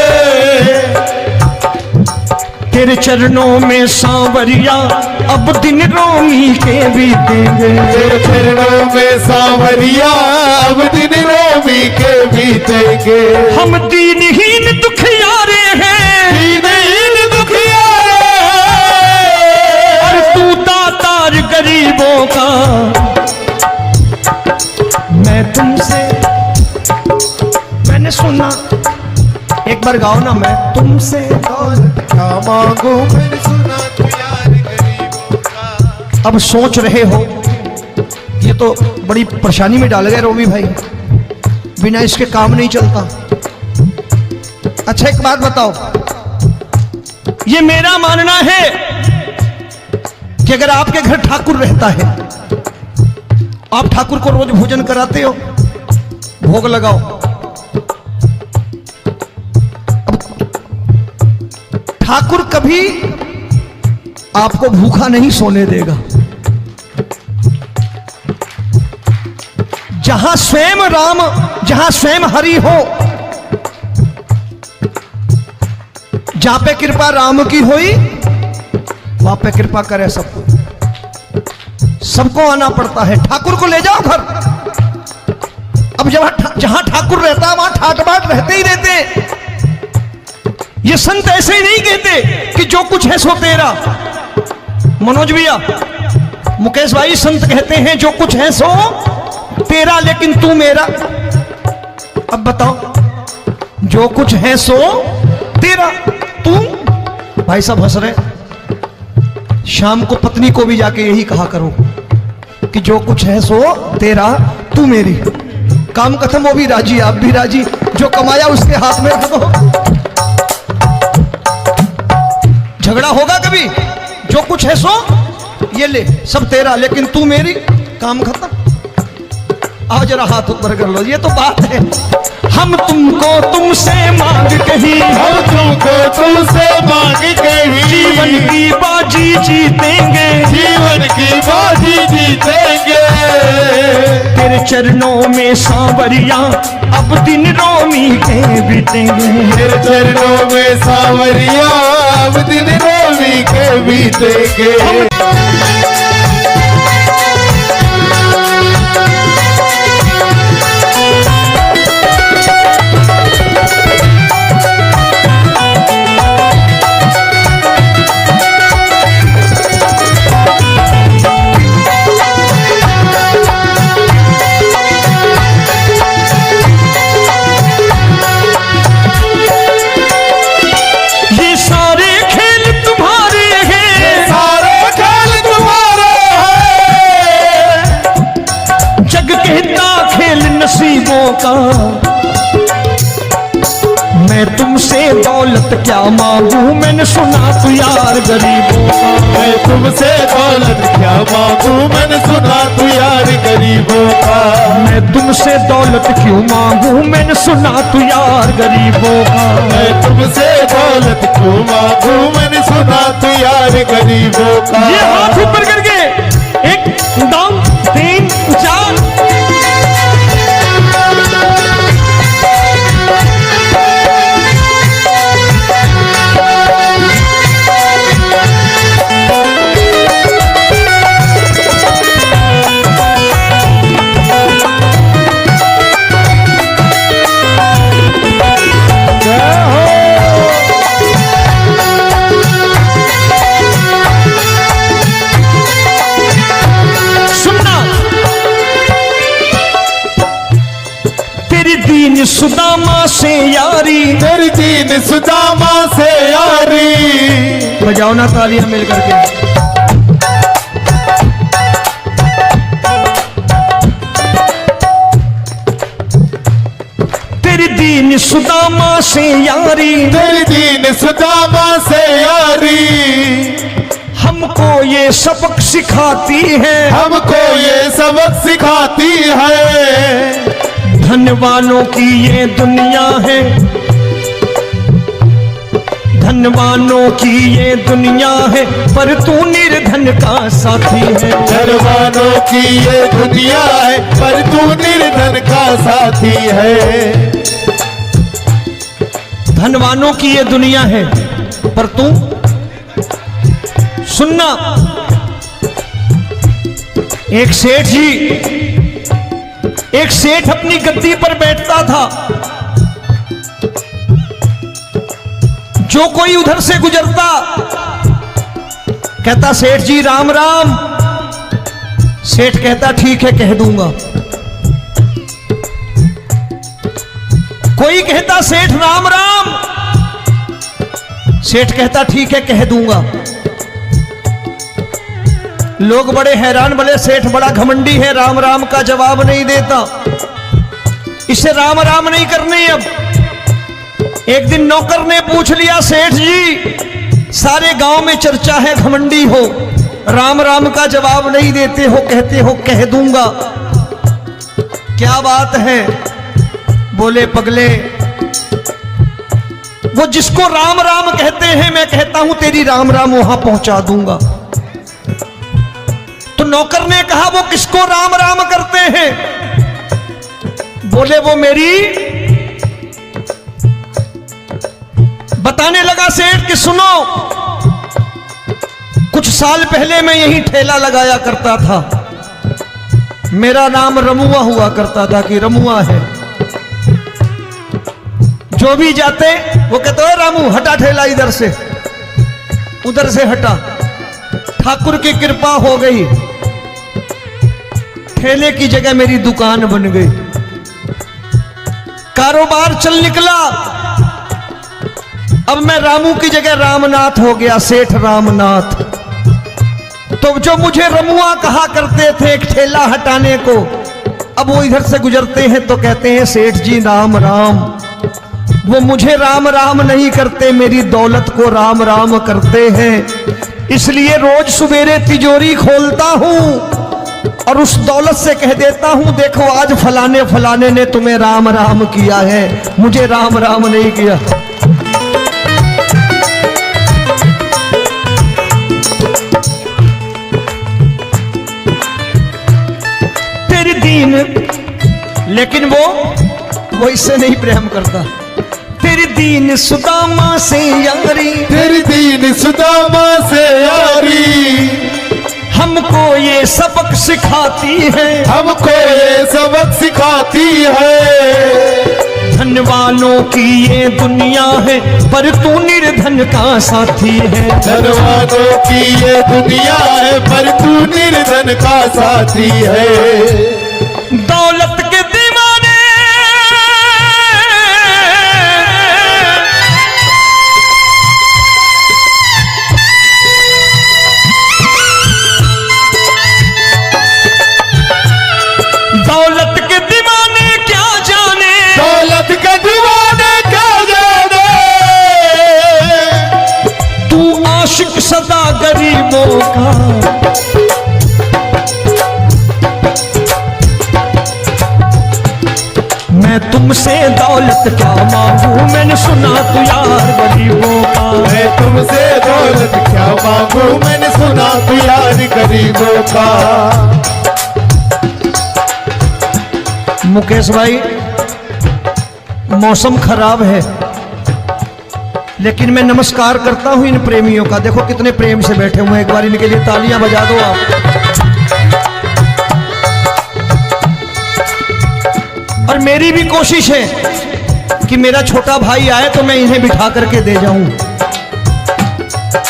तेरे चरणों में सांवरिया अब दिन रोमी के बीतेंगे। तेरे चरणों में सांवरिया अब दिन रोमी के बीतेंगे। हम दीनहीन दुखियारे हैं, दीनहीन दुखियारे, और तू दातार गरीबों का। मैं तुमसे मैंने सुना, एक बार गाओ ना, मैं तुमसे क्या मांगू मैंने सुना प्यार अब सोच रहे हो ये तो बड़ी परेशानी में डाल गए रोमी भाई, बिना इसके काम नहीं चलता। अच्छा एक बात बताओ, ये मेरा मानना है कि अगर आपके घर ठाकुर रहता है, आप ठाकुर को रोज भोजन कराते हो, भोग लगाओ, अब ठाकुर कभी आपको भूखा नहीं सोने देगा। जहां स्वयं राम, जहां स्वयं हरि हो, जहां पे कृपा राम की हुई वहां पे कृपा करे सबको, सबको आना पड़ता है। ठाकुर को ले जाओ घर। अब जहां ठाकुर रहता है वहां ठाट बाट रहते ही रहते। ये संत ऐसे ही नहीं कहते कि जो कुछ है सो तेरा। मनोज भैया, मुकेश भाई, संत कहते हैं जो कुछ है सो तेरा लेकिन तू मेरा। अब बताओ, जो कुछ है सो तेरा, तू। भाई साहब हंस रहे। शाम को पत्नी को भी जाके यही कहा करो कि जो कुछ है सो तेरा, तू मेरी। काम खत्म, वो भी राजी, आप भी राजी। जो कमाया उसके हाथ में रख दो। झगड़ा होगा कभी? जो कुछ है सो ये ले, सब तेरा लेकिन तू मेरी। काम खत्म। आओ जरा हाथ ऊपर कर लो। ये तो बात है। हम तुमको तुमसे मांग कहीं, हम तुमको तुमसे मांग कहीं, जीवन की बाजी जीतेंगे, जीवन की बाजी जीतेंगे। तेरे चरणों में सांवरिया अब दिन रोमी के बीतेंगे। तेरे चरणों में सांवरिया अब दिन रोमी के बीतेंगे। नसीबों का मैं तुमसे दौलत क्या मांगू, मैंने सुना तू यार गरीबों का। मैं तुमसे दौलत क्या मांगू, मैंने सुना तू यार गरीबों का। मैं तुमसे दौलत क्यों मांगू, मैंने सुना तू यार गरीबों का। मैं तुमसे दौलत क्यों मांगू, मैंने सुना तू यार गरीबों का। ये हाथ ऊपर करके 1 2 3 4। सुदामा से यारी, तेरी दीन सुदामा से यारी। बजाओ ना तालियां मिल करके। तेरी दीन सुदामा से यारी, तेरी दीन सुदामा से यारी। हमको ये सबक सिखाती है, हमको ये सबक सिखाती है। धनवानों की ये दुनिया है, धनवानों की ये दुनिया है, पर तू निर्धन का साथी है। धनवानों की ये दुनिया है, पर तू निर्धन का साथी है। धनवानों की ये दुनिया है, पर तू सुनना। एक सेठ अपनी गद्दी पर बैठता था। जो कोई उधर से गुजरता कहता सेठ जी राम राम। सेठ कहता ठीक है कह दूंगा। कोई कहता सेठ राम राम। सेठ कहता ठीक है कह दूंगा। लोग बड़े हैरान, बोले सेठ बड़ा घमंडी है, राम राम का जवाब नहीं देता, इसे राम राम नहीं करनी। अब एक दिन नौकर ने पूछ लिया, सेठ जी सारे गांव में चर्चा है घमंडी हो, राम राम का जवाब नहीं देते हो, कहते हो कह दूंगा, क्या बात है? बोले पगले, वो जिसको राम राम कहते हैं मैं कहता हूं तेरी राम राम वहां पहुंचा दूंगा। तो नौकर ने कहा वो किसको राम राम करते हैं? बोले वो मेरी, बताने लगा सेठ कि सुनो, कुछ साल पहले मैं यही ठेला लगाया करता था, मेरा नाम रमुआ हुआ करता था कि रमुआ है। जो भी जाते वो कहते हो रामू हटा ठेला इधर से, उधर से हटा। ठाकुर की कृपा हो गई, ठेले की जगह मेरी दुकान बन गई, कारोबार चल निकला। अब मैं रामू की जगह रामनाथ हो गया, सेठ रामनाथ। तो जो मुझे रमुआ कहा करते थे एक ठेला हटाने को, अब वो इधर से गुजरते हैं तो कहते हैं सेठ जी राम राम। वो मुझे राम राम नहीं करते, मेरी दौलत को राम राम करते हैं। इसलिए रोज सवेरे तिजोरी खोलता हूं और उस दौलत से कह देता हूं देखो आज फलाने फलाने ने तुम्हें राम राम किया है, मुझे राम राम नहीं किया। तेरी दीन, लेकिन वो इससे नहीं प्रेम करता। तेरी दीन सुदामा से यारी, तेरी दीन सुदामा से यारी, हमको ये सबक सिखाती है, हमको ये सबक सिखाती है। धन वालों की ये दुनिया है पर तू निर्धन का साथी है। धन वालों की ये दुनिया है पर तू निर्धन का साथी है। दौलत के दीवाने दौलत के दीवाने क्या जाने, दौलत के दीवाने क्या जाने, तू आशिक सदा गरीबों का। मैं तुमसे दौलत क्या मांगू, मैंने सुना तू यार गरीबों का। मैं तुमसे दौलत क्या मांगू, मैंने सुना तू यार गरीबों का। मुकेश भाई मौसम खराब है, लेकिन मैं नमस्कार करता हूं इन प्रेमियों का। देखो कितने प्रेम से बैठे हुए हैं, एक बार इनके लिए तालियां बजा दो आप। और मेरी भी कोशिश है कि मेरा छोटा भाई आए तो मैं इन्हें बिठा करके दे जाऊं,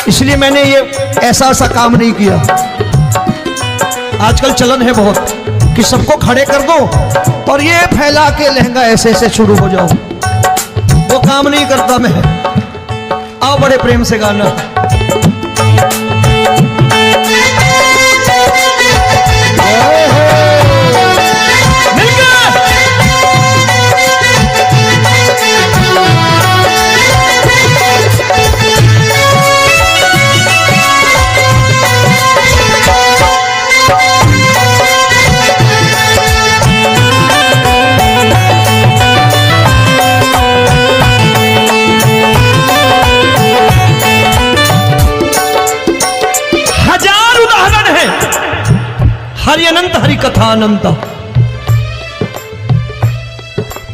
इसलिए मैंने ये ऐसा काम नहीं किया। आजकल चलन है बहुत कि सबको खड़े कर दो और ये फैला के लहंगा ऐसे ऐसे शुरू हो जाओ, वो काम नहीं करता मैं। आओ बड़े प्रेम से गाना। हरि अनंत हरि कथा अनंत।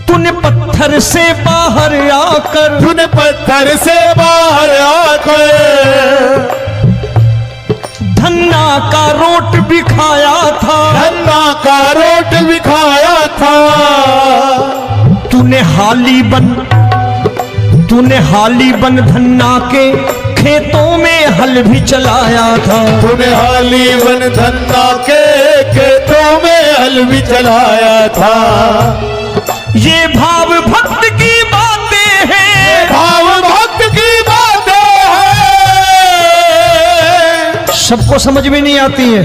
तूने पत्थर से बाहर आकर, तूने पत्थर से बाहर आकर धन्ना का रोट भी खाया था, धन्ना का रोट भी खाया था। तूने हाली बन धन्ना के खेतों में हल भी चलाया था। तूने हाली बन धन्ना के खेतों में हल भी चलाया था। ये भाव भक्त की बातें हैं, भाव भक्त की बातें हैं। सबको समझ में नहीं आती है।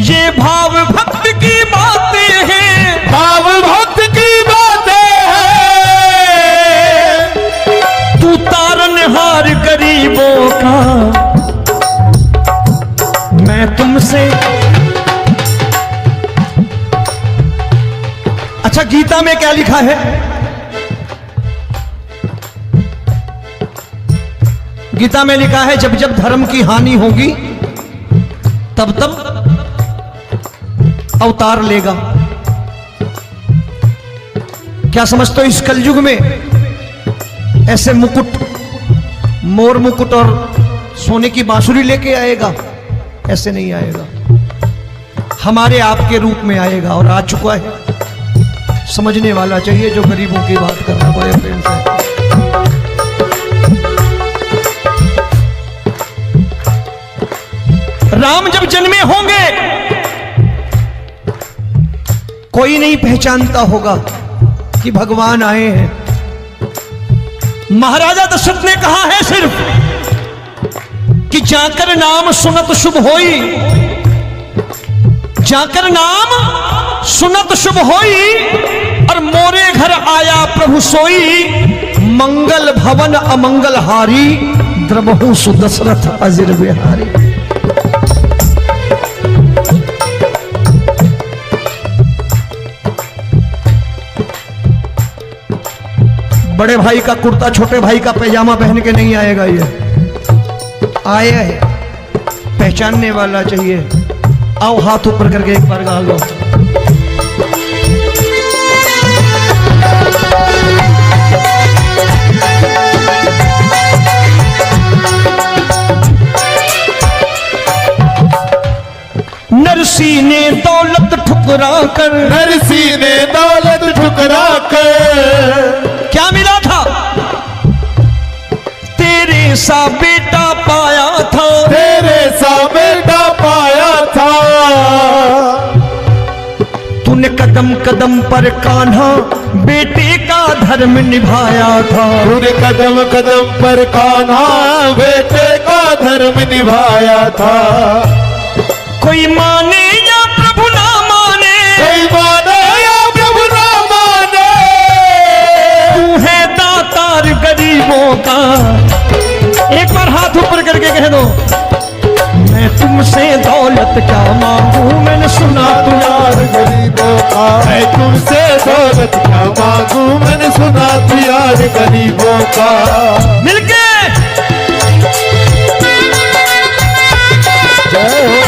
ये भाव भक्त की बातें हैं, भाव भक्त की बातें हैं, तू तारनहार गरीबों का। मैं तुमसे, अच्छा गीता में क्या लिखा है? गीता में लिखा है जब जब धर्म की हानि होगी तब तब अवतार लेगा। क्या समझते हो इस कलयुग में ऐसे मुकुट, मोर मुकुट और सोने की बांसुरी लेके आएगा? ऐसे नहीं आएगा, हमारे आपके रूप में आएगा और आ चुका है। समझने वाला चाहिए जो गरीबों की बात करना बड़े प्रेम से। राम जब जन्मे होंगे कोई नहीं पहचानता होगा कि भगवान आए हैं। महाराजा दशरथ ने कहा है सिर्फ कि जाकर नाम सुनत शुभ होई, जाकर नाम सुनत शुभ होई, और मोरे घर आया प्रभु सोई, मंगल भवन अमंगल हारी, द्रबहु सुदशरथ अजिर बिहारी। बड़े भाई का कुर्ता छोटे भाई का पैजामा पहन के नहीं आएगा, ये आया है, पहचानने वाला चाहिए। आओ हाथ ऊपर करके एक बार गा लो। नरसी ने दौलत ठुकरा कर, नरसी ने दौलत ठुकरा कर, क्या मिला था? तेरे सा बेटा पाया था, तेरे सा बेटा पाया था। तूने कदम कदम पर कान्हा बेटे का धर्म निभाया था, तूने कदम कदम पर कान्हा बेटे का धर्म निभाया था। कोई माने या प्रभु ना माने, कोई माने या प्रभु ना माने, तू है दातार गरीबों का। एक बार हाथ ऊपर करके कह दो, मैं तुमसे दौलत क्या मांगू, मैंने सुना तू यार गरीबों का। मैं तुमसे दौलत क्या मांगू, मैंने सुना तू यार गरीबों का। मिलके जय हो।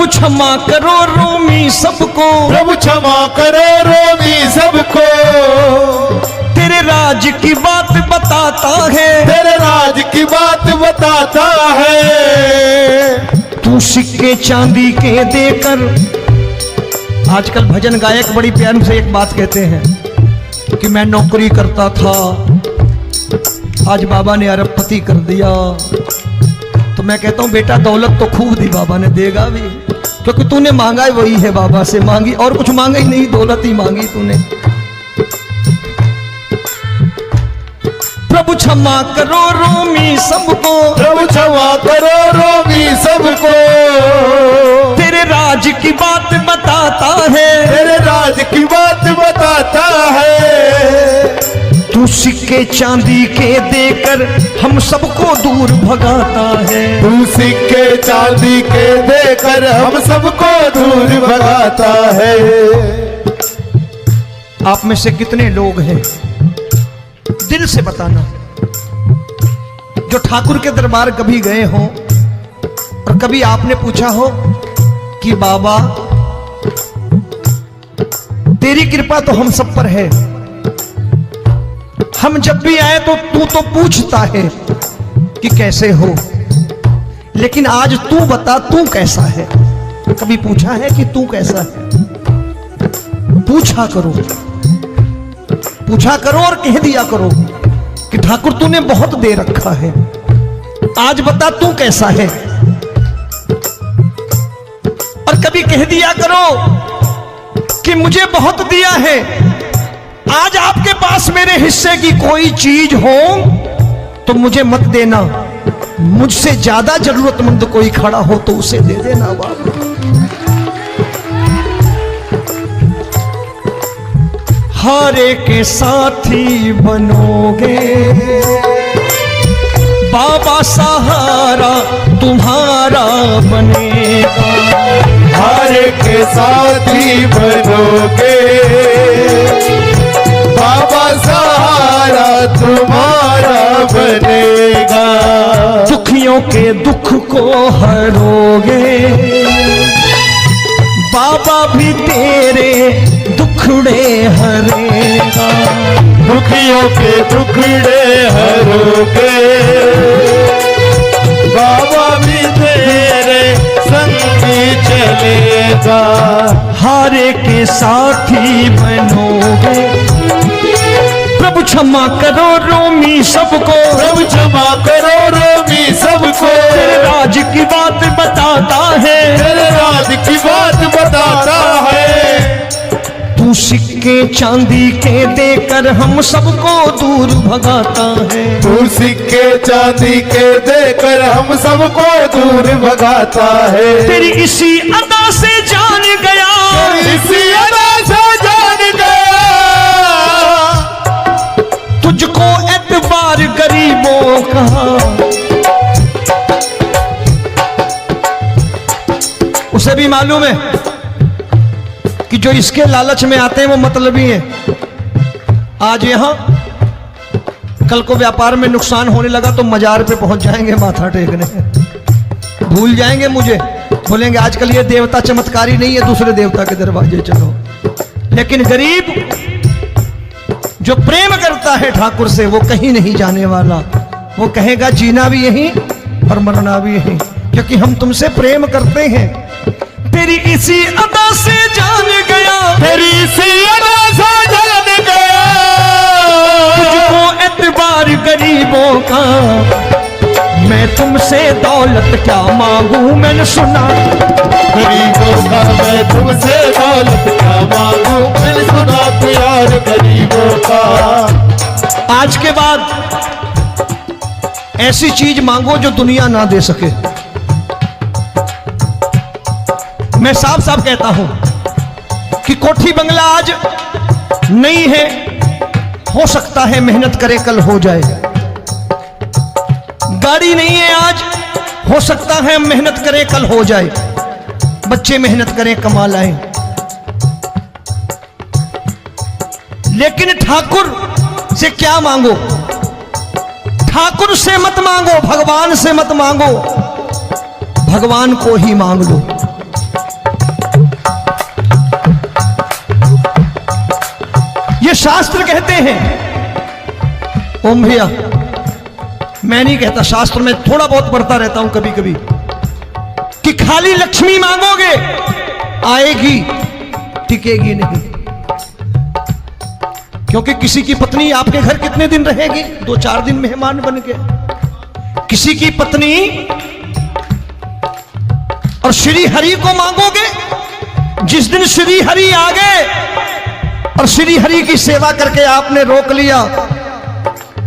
क्षमा करो रोमी सबको, प्रभु क्षमा करो रोमी सबको। तेरे राज की बात बताता है, तेरे राज की बात बताता है। तू सिक्के चांदी के देकर, आजकल भजन गायक बड़ी प्यार से एक बात कहते हैं कि मैं नौकरी करता था, आज बाबा ने अरबपति कर दिया। तो मैं कहता हूं बेटा दौलत तो खूब दी बाबा ने, देगा भी, क्योंकि तूने मांगा वही है बाबा से, मांगी और कुछ मांगा ही नहीं, दौलत ही मांगी तूने। प्रभु क्षमा करो रोमी सबको, प्रभु क्षमा करो रोमी सबको। तेरे राज की बात बताता है, तेरे राज की बात बताता है। तू सिक्के चांदी के देकर हम सबको दूर भगाता है। तू सिक्के चांदी के देकर हम सबको दूर भगाता है। आप में से कितने लोग हैं, दिल से बताना, जो ठाकुर के दरबार कभी गए हो और कभी आपने पूछा हो कि बाबा तेरी कृपा तो हम सब पर है, हम जब भी आए तो तू तो पूछता है कि कैसे हो, लेकिन आज तू बता तू कैसा है। कभी पूछा है कि तू कैसा है? पूछा करो, पूछा करो और कह दिया करो कि ठाकुर तूने बहुत दे रखा है, आज बता तू कैसा है। और कभी कह दिया करो कि मुझे बहुत दिया है, आज आपके पास मेरे हिस्से की कोई चीज हो तो मुझे मत देना, मुझसे ज्यादा जरूरतमंद कोई खड़ा हो तो उसे दे देना बाबा। हारे के साथी बनोगे बाबा, सहारा तुम्हारा बनेगा। हारे के साथी बनोगे बाबा, सहारा तुम्हारा बनेगा। दुखियों के दुख को हरोगे बाबा, भी तेरे दुखड़े हरेगा। दुखियों के दुखड़े हरोगे बाबा, भी तेरे संगी चलेगा। हारे के साथी बनोगे प्रभु, क्षमा करो रोमी सबको, प्रभु क्षमा करो रोमी सबको। तेरे राज की बात बताता है, तेरे राज की बात बताता है। तू सिक्के चांदी के देकर हम सबको दूर भगाता है। तू सिक्के चांदी के देकर हम सबको दूर भगाता है। तेरी इसी अदा से जान गया, इसी अदा से जान गया, तुझको एतबार गरीबों का। उसे भी मालूम है कि जो इसके लालच में आते हैं वो मतलबी हैं। आज यहां कल को व्यापार में नुकसान होने लगा तो मजार पे पहुंच जाएंगे माथा टेकने, भूल जाएंगे मुझे, बोलेंगे आजकल ये देवता चमत्कारी नहीं है, दूसरे देवता के दरवाजे चलो। लेकिन गरीब जो प्रेम करता है ठाकुर से वो कहीं नहीं जाने वाला, वो कहेगा जीना भी यहीं और मरना भी यहीं, क्योंकि हम तुमसे प्रेम करते हैं। तेरी इसी अदा से जान गया, तेरी इसी अदा से जान गया, तुझको एतबार गरीबों का। मैं तुमसे दौलत क्या मांगू, मैंने सुना गरीबों का। मैं तुमसे दौलत क्या मांगू, मैंने सुना प्यार गरीबों का। आज के बाद ऐसी चीज मांगो जो दुनिया ना दे सके। मैं साफ साफ कहता हूं कि कोठी बंगला आज नहीं है, हो सकता है मेहनत करे कल हो जाए। गाड़ी नहीं है आज, हो सकता है मेहनत करें कल हो जाए। बच्चे मेहनत करें कमा लाएं, लेकिन ठाकुर से क्या मांगो? ठाकुर से मत मांगो, भगवान से मत मांगो, भगवान को ही मांग लो। ये शास्त्र कहते हैं। ओम भैया, मैं नहीं कहता, शास्त्र में थोड़ा बहुत पढ़ता रहता हूं कभी कभी, कि खाली लक्ष्मी मांगोगे आएगी, टिकेगी नहीं। क्योंकि किसी की पत्नी आपके घर कितने दिन रहेगी? 2-4 दिन मेहमान बन के। किसी की पत्नी और श्री हरि को मांगोगे, जिस दिन श्री हरि आ गए और श्री हरि की सेवा करके आपने रोक लिया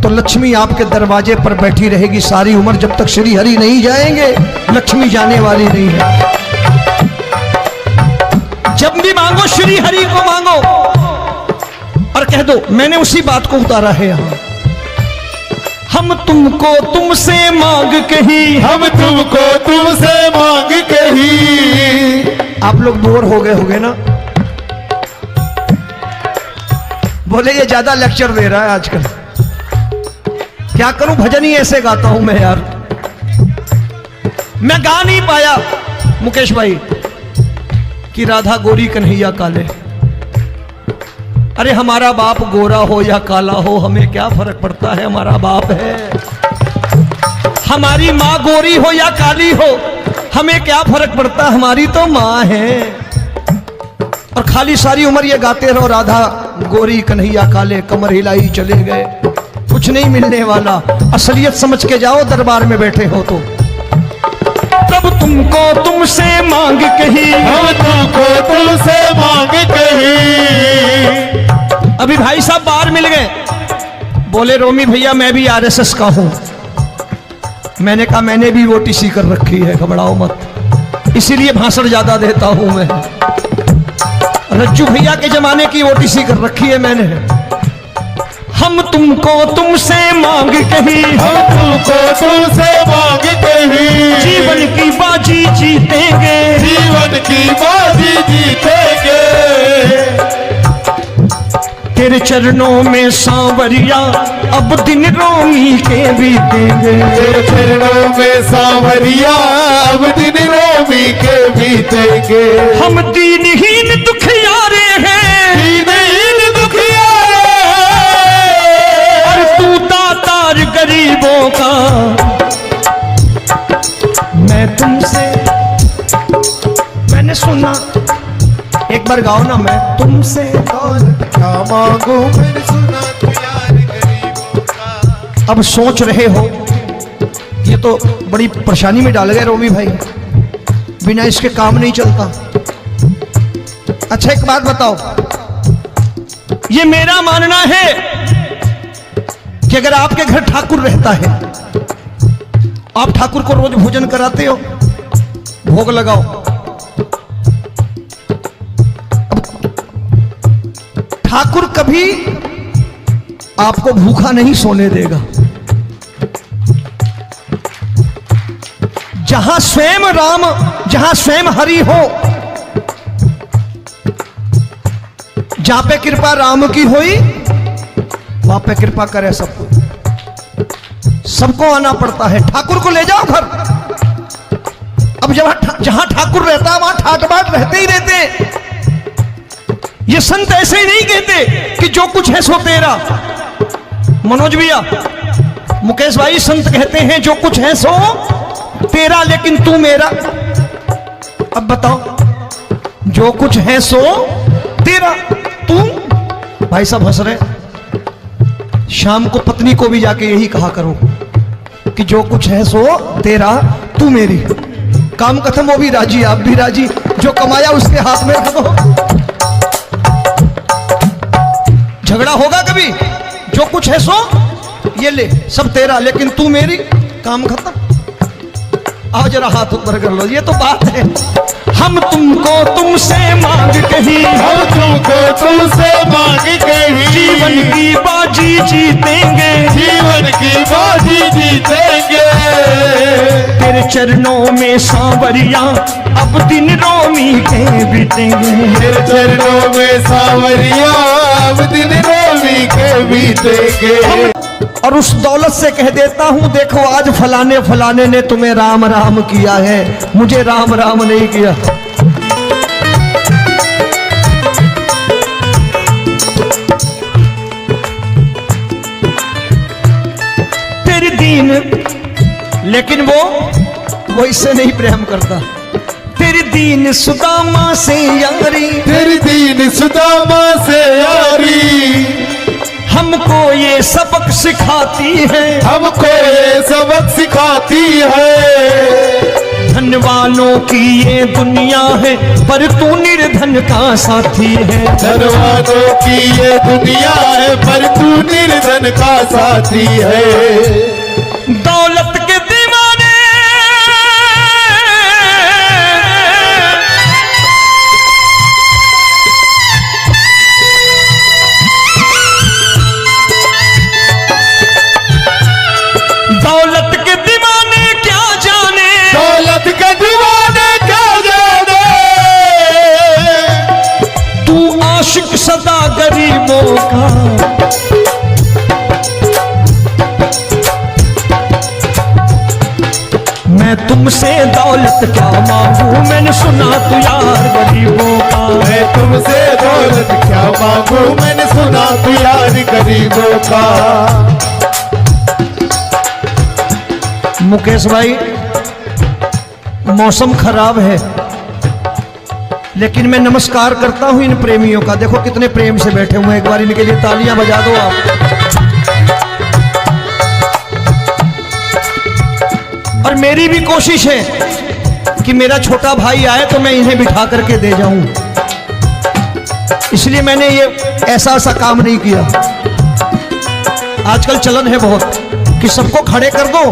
तो लक्ष्मी आपके दरवाजे पर बैठी रहेगी सारी उम्र। जब तक श्री हरि नहीं जाएंगे लक्ष्मी जाने वाली नहीं है। जब भी मांगो श्री हरि को मांगो और कह दो मैंने उसी बात को उतारा है यहां। हम तुमको तुमसे मांग कही, हम तुमको तुमसे मांग कही। आप लोग बोर हो गए ना? बोले ये ज्यादा लेक्चर दे रहा है आजकल। क्या करूं, भजन ही ऐसे गाता हूं मैं यार। मैं गा नहीं पाया मुकेश भाई कि राधा गोरी कन्हैया काले। अरे हमारा बाप गोरा हो या काला हो हमें क्या फर्क पड़ता है, हमारा बाप है। हमारी माँ गोरी हो या काली हो हमें क्या फर्क पड़ता, हमारी तो माँ है। और खाली सारी उम्र ये गाते रहो राधा गोरी कन्हैया काले, कमर हिलाई चले गए, कुछ नहीं मिलने वाला। असलियत समझ के जाओ दरबार में बैठे हो तो। तब तुमको तुमसे मांग कही, हम तुमको तुमसे मांग कही। अभी भाई साहब बाहर मिल गए, बोले रोमी भैया मैं भी आरएसएस का हूं। मैंने कहा मैंने भी ओटीसी कर रखी है, घबराओ मत, इसीलिए भाषण ज्यादा देता हूं मैं। रज्जू भैया के जमाने की ओटीसी कर रखी है मैंने। हम तुमको तुमसे मांग कही, हम तुमको तुमसे मांग कही। जीवन की बाजी जीतेंगे, जीवन की बाजी जीतेंगे। तेरे चरणों में सांवरिया अब दिन रोमी के बीतेंगे। तेरे चरणों में सांवरिया अब दिन रोमी के बीतेंगे। हम दीनहीन दुखियारे हैं, दीनहीन दुखियारे, और तू दातार गरीबों का। मैं तुमसे, मैंने सुना, एक बार गाओ ना, मैं तुमसे दौलत क्या मांगू मैंने सुना तू यार गरीबों का। अब सोच रहे हो ये तो बड़ी परेशानी में डाल गए रोमी भाई, बिना इसके काम नहीं चलता। अच्छा एक बात बताओ, ये मेरा मानना है कि अगर आपके घर ठाकुर रहता है, आप ठाकुर को रोज भोजन कराते हो, भोग लगाओ, ठाकुर कभी आपको भूखा नहीं सोने देगा। जहां स्वयं राम, जहां स्वयं हरि हो, जहां पे कृपा राम की हुई वहां पे कृपा करे सबको। सबको आना पड़ता है, ठाकुर को ले जाओ घर। अब जहां ठाकुर रहता है वहां ठाट बाट रहते ही रहते हैं। ये संत ऐसे ही नहीं कहते कि जो कुछ है सो तेरा। मनोज भैया, मुकेश भाई, संत कहते हैं जो कुछ है सो तेरा लेकिन तू मेरा। अब बताओ, जो कुछ है सो तेरा, तू। भाई साहब हंस रहे। शाम को पत्नी को भी जाके यही कहा करो कि जो कुछ है सो तेरा, तू मेरी। काम खत्म, वो भी राजी, आप भी राजी, जो कमाया उसके हाथ में रख दो। झगड़ा होगा कभी? जो कुछ है सो ये ले, सब तेरा लेकिन तू मेरी, काम खत्म। आओ जरा हाथ ऊपर कर लो, ये तो बात है। हम तुमको तुमसे मांग कही, हम तुमको तुमसे मांग कही। जीवन की बाजी जीतेंगे, जीवन की बाजी जीतेंगे। तेरे चरणों में सांवरिया अब दिन रोमी के बीतेंगे। तेरे चरणों में सांवरिया अब दिन रोमी के बीतेंगे। और उस दौलत से कह देता हूं, देखो आज फलाने फलाने ने तुम्हें राम राम किया है, मुझे राम राम नहीं किया। तेरी दीन, लेकिन वो इससे नहीं प्रेम करता। तेरी दीन सुदामा से यारी, तेरी दीन सुदामा से यारी, हमको ये सबक सिखाती है, हमको ये सबक सिखाती है। धन वालों की ये दुनिया है पर तू निर्धन का साथी है। धन वालों की ये दुनिया है पर तू निर्धन का साथी है। दौलत के दीवाने दौलत के दीवाने क्या जाने, दौलत के दीवाने क्या जाने। तू आशिक सदा गरीबों का। मैं तुमसे दौलत क्या मांगू, मैंने सुना तू यार गरीबों का। मैं तुमसे दौलत क्या मांगू, मैंने यार गरीबों का। मुकेश भाई, मौसम खराब है, लेकिन मैं नमस्कार करता हूं इन प्रेमियों का। देखो कितने प्रेम से बैठे हुए हैं, एक बार इनके लिए तालियां बजा दो आप। और मेरी भी कोशिश है कि मेरा छोटा भाई आए तो मैं इन्हें बिठा करके दे जाऊं, इसलिए मैंने ये ऐसा काम नहीं किया। आजकल चलन है बहुत कि सबको खड़े कर दो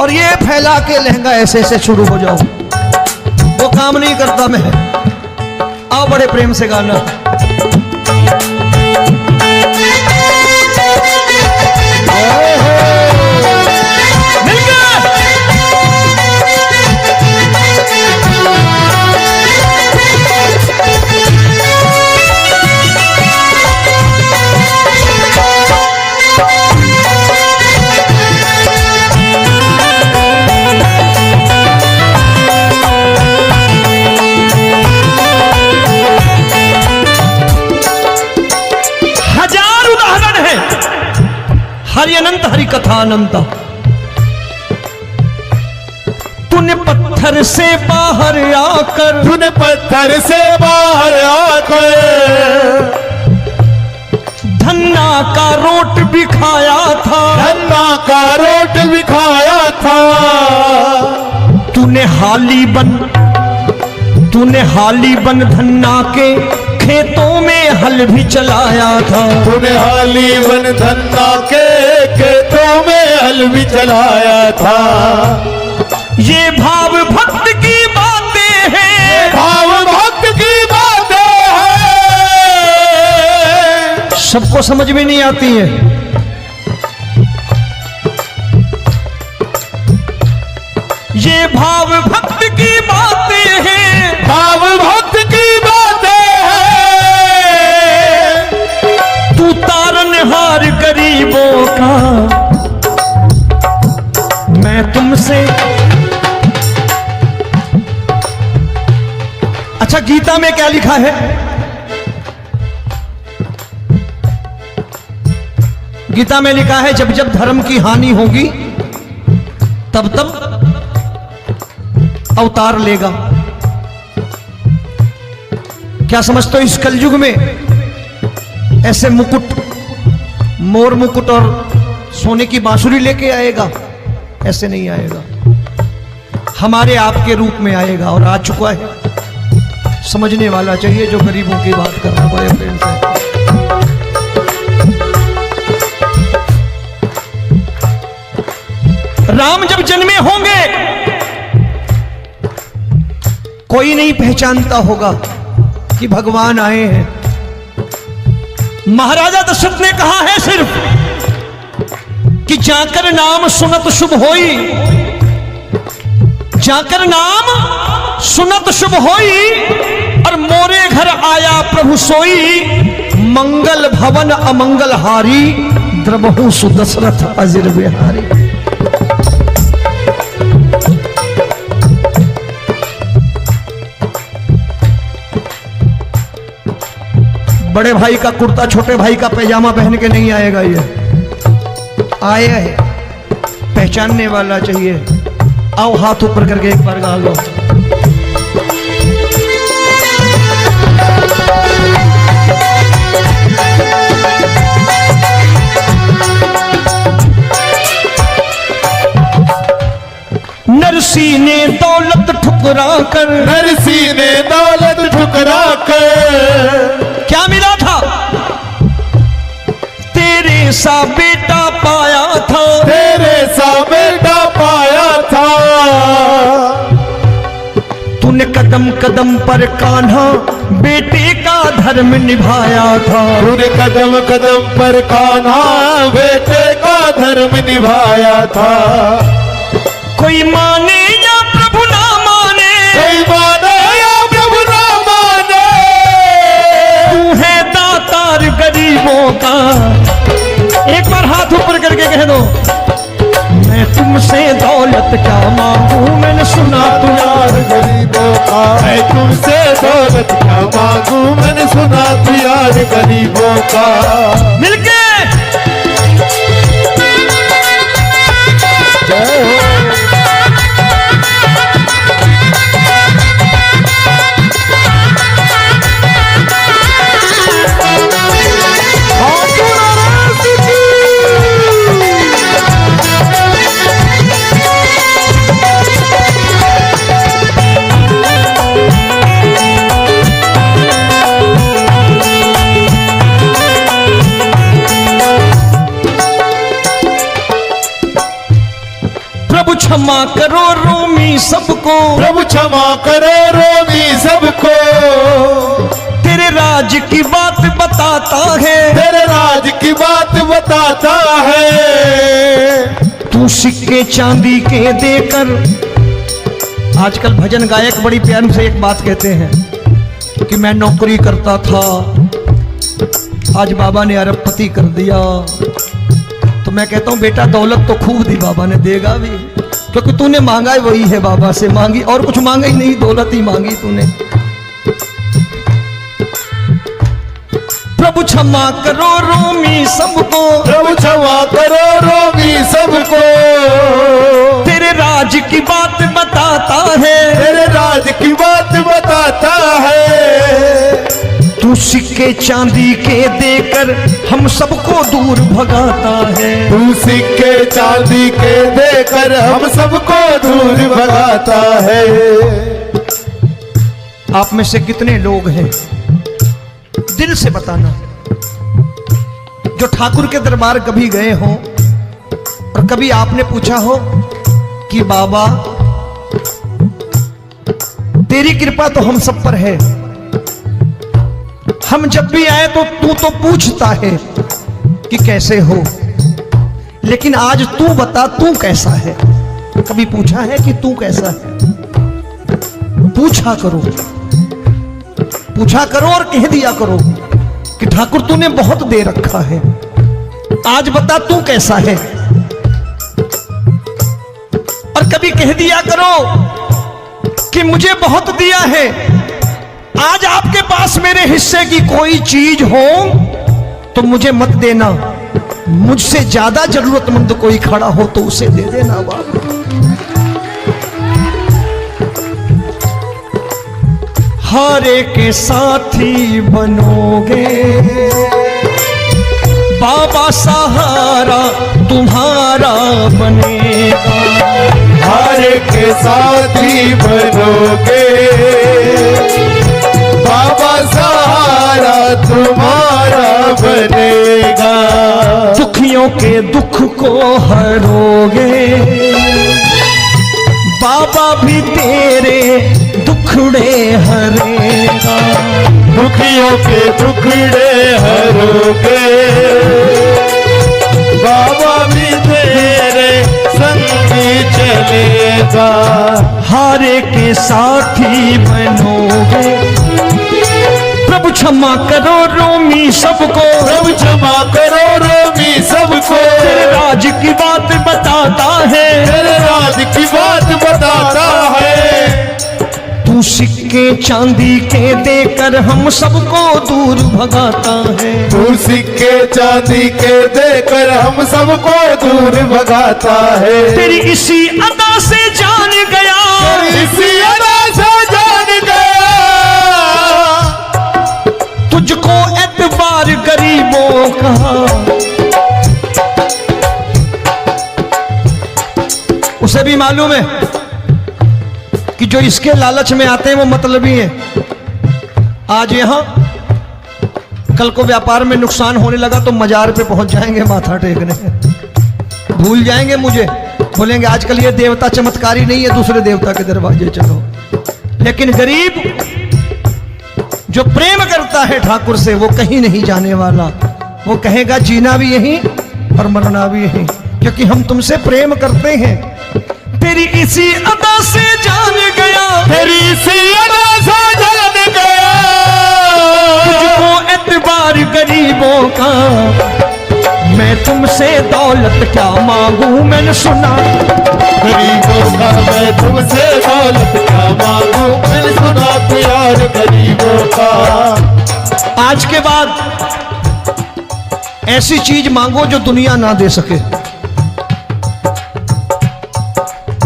और ये फैला के लहंगा ऐसे ऐसे शुरू हो जाओ, वो काम नहीं करता मैं। आओ बड़े प्रेम से गाना। हरि अनंत हरि कथा अनंत। तूने पत्थर से बाहर आकर, तूने पत्थर से बाहर आकर धन्ना का रोट भी खाया था, धन्ना का रोट भी खाया था। तूने हाली बन धन्ना के खेतों में हल भी चलाया था। तूने हाली बन धन्ना के खेतों में हल भी चलाया था। ये भाव भक्त की बातें हैं, भाव भक्त की बातें हैं, सबको समझ में नहीं आती है। ये भाव भक्त की बातें हैं, भाव भक्त की बातें हैं। तू तारनहार गरीबों का, मैं तुमसे। अच्छा, गीता में क्या लिखा है? गीता में लिखा है जब जब धर्म की हानि होगी तब तब अवतार लेगा। क्या समझते हो, इस कलयुग में ऐसे मुकुट, मोर मुकुट और सोने की बांसुरी लेके आएगा? ऐसे नहीं आएगा, हमारे आपके रूप में आएगा और आ चुका है। समझने वाला चाहिए जो गरीबों की बात कर रहा है बड़े प्रेम से। राम जब जन्मे होंगे कोई नहीं पहचानता होगा कि भगवान आए हैं। महाराजा दशरथ ने कहा है सिर्फ कि जाकर नाम सुनत शुभ होई, जाकर नाम सुनत शुभ होई, और मोरे घर आया प्रभु सोई, मंगल भवन अमंगल हारी, द्रबहु सुदशरथ अजिर बिहारी। बड़े भाई का कुर्ता छोटे भाई का पैजामा पहन के नहीं आएगा, ये आया है, पहचानने वाला चाहिए। आओ हाथ ऊपर करके एक बार गा लो। नरसी ने दौलत ठुकरा कर, नरसी ने दौलत ठुकरा कर क्या मिला था? तेरे सा बेटा पाया था, तेरे सा बेटा पाया था। तूने कदम कदम पर कान्हा बेटे का धर्म निभाया था, तूने कदम कदम पर कान्हा बेटे का धर्म निभाया था। कोई माने या प्रभु ना माने, कोई माने या प्रभु ना माने, तू है दातार गरीबों का। एक बार हाथ ऊपर करके कह दो, मैं तुमसे दौलत क्या मांगू, मैंने सुना तू यार गरीबों का। मैं तुमसे दौलत क्या मांगू, मैंने सुना तू यार गरीबों का। मिलके क्षमा करो रोमी सबको, प्रभु क्षमा करो रोमी सबको, तेरे राज की बात बताता है, तेरे राज की बात बताता है। तू सिक्के चांदी के देकर, आजकल भजन गायक बड़ी प्यार से एक बात कहते हैं कि मैं नौकरी करता था, आज बाबा ने अरबपति कर दिया। तो मैं कहता हूं बेटा दौलत तो खूब दी बाबा ने, देगा भी, क्योंकि तूने मांगा ही वही है बाबा से, मांगी और कुछ मांगा ही नहीं, दौलत ही मांगी तूने। प्रभु क्षमा करो रोमी सबको, प्रभु क्षमा करो रोमी सबको, तेरे राज की बात बताता है, तेरे राज की बात बताता है। तू सिक्के चांदी के देकर हम सबको दूर भगाता है, तू सिक्के चांदी के देकर हम सबको दूर भगाता है। आप में से कितने लोग हैं, दिल से बताना, जो ठाकुर के दरबार कभी गए हो और कभी आपने पूछा हो कि बाबा तेरी कृपा तो हम सब पर है, हम जब भी आए तो तू तो पूछता है कि कैसे हो, लेकिन आज तू बता तू कैसा है। कभी पूछा है कि तू कैसा है? पूछा करो, पूछा करो और कह दिया करो कि ठाकुर तूने बहुत दे रखा है, आज बता तू कैसा है। और कभी कह दिया करो कि मुझे बहुत दिया है, आज आपके पास मेरे हिस्से की कोई चीज हो तो मुझे मत देना, मुझसे ज्यादा जरूरतमंद कोई खड़ा हो तो उसे दे देना बाबा। हारे के साथी बनोगे बाबा, सहारा तुम्हारा बनेगा, हारे के साथी बनोगे बाबा, सहारा तुम्हारा बनेगा। दुखियों के दुख को हरोगे बाबा, भी तेरे दुखड़े हरेगा, दुखियों के दुखड़े हरोगे बाबा, भी तेरे संगी चलेगा। हारे के साथी बनोगे, प्रभु क्षमा करो रोमी सबको, प्रभु क्षमा करो रोमी सबको, तेरे राज की बात बताता है, तेरे राज की बात बताता है। तू सिक्के चांदी के देकर हम सबको दूर भगाता है, तू सिक्के चांदी के देकर हम सबको दूर भगाता है। तेरी इसी अदा से जान गया, इसी अदा से जान गया, तुझको एतबार गरीबों का। उसे भी मालूम है कि जो इसके लालच में आते हैं वो मतलबी हैं। आज यहां कल को व्यापार में नुकसान होने लगा तो मजार पे पहुंच जाएंगे माथा टेकने, भूल जाएंगे मुझे, बोलेंगे आजकल ये देवता चमत्कारी नहीं है, दूसरे देवता के दरवाजे चलो। लेकिन गरीब जो प्रेम करता है ठाकुर से वो कहीं नहीं जाने वाला, वो कहेगा जीना भी यहीं और मरना भी यहीं, क्योंकि हम तुमसे प्रेम करते हैं। तेरी इसी अदा से जान गया, तेरी इसी अदा से जान गया, तुझको एतबार गरीबों का। मैं तुमसे दौलत क्या मांगू, मैंने सुना गरीबों का, मैं तुमसे दौलत क्या मांगू, मैंने सुना प्यार गरीबों का। आज के बाद ऐसी चीज मांगो जो दुनिया ना दे सके।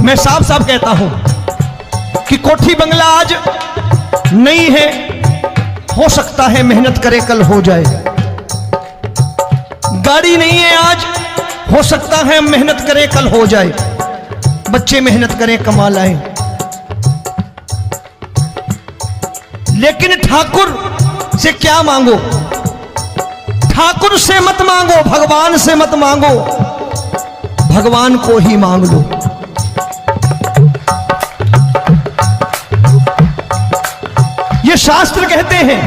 मैं साफ साफ कहता हूं कि कोठी बंगला आज नहीं है, हो सकता है मेहनत करे कल हो जाए। गाड़ी नहीं है आज, हो सकता है मेहनत करें कल हो जाए। बच्चे मेहनत करें कमा लाएं, लेकिन ठाकुर से क्या मांगो? ठाकुर से मत मांगो, भगवान से मत मांगो, भगवान को ही मांग लो। ये शास्त्र कहते हैं।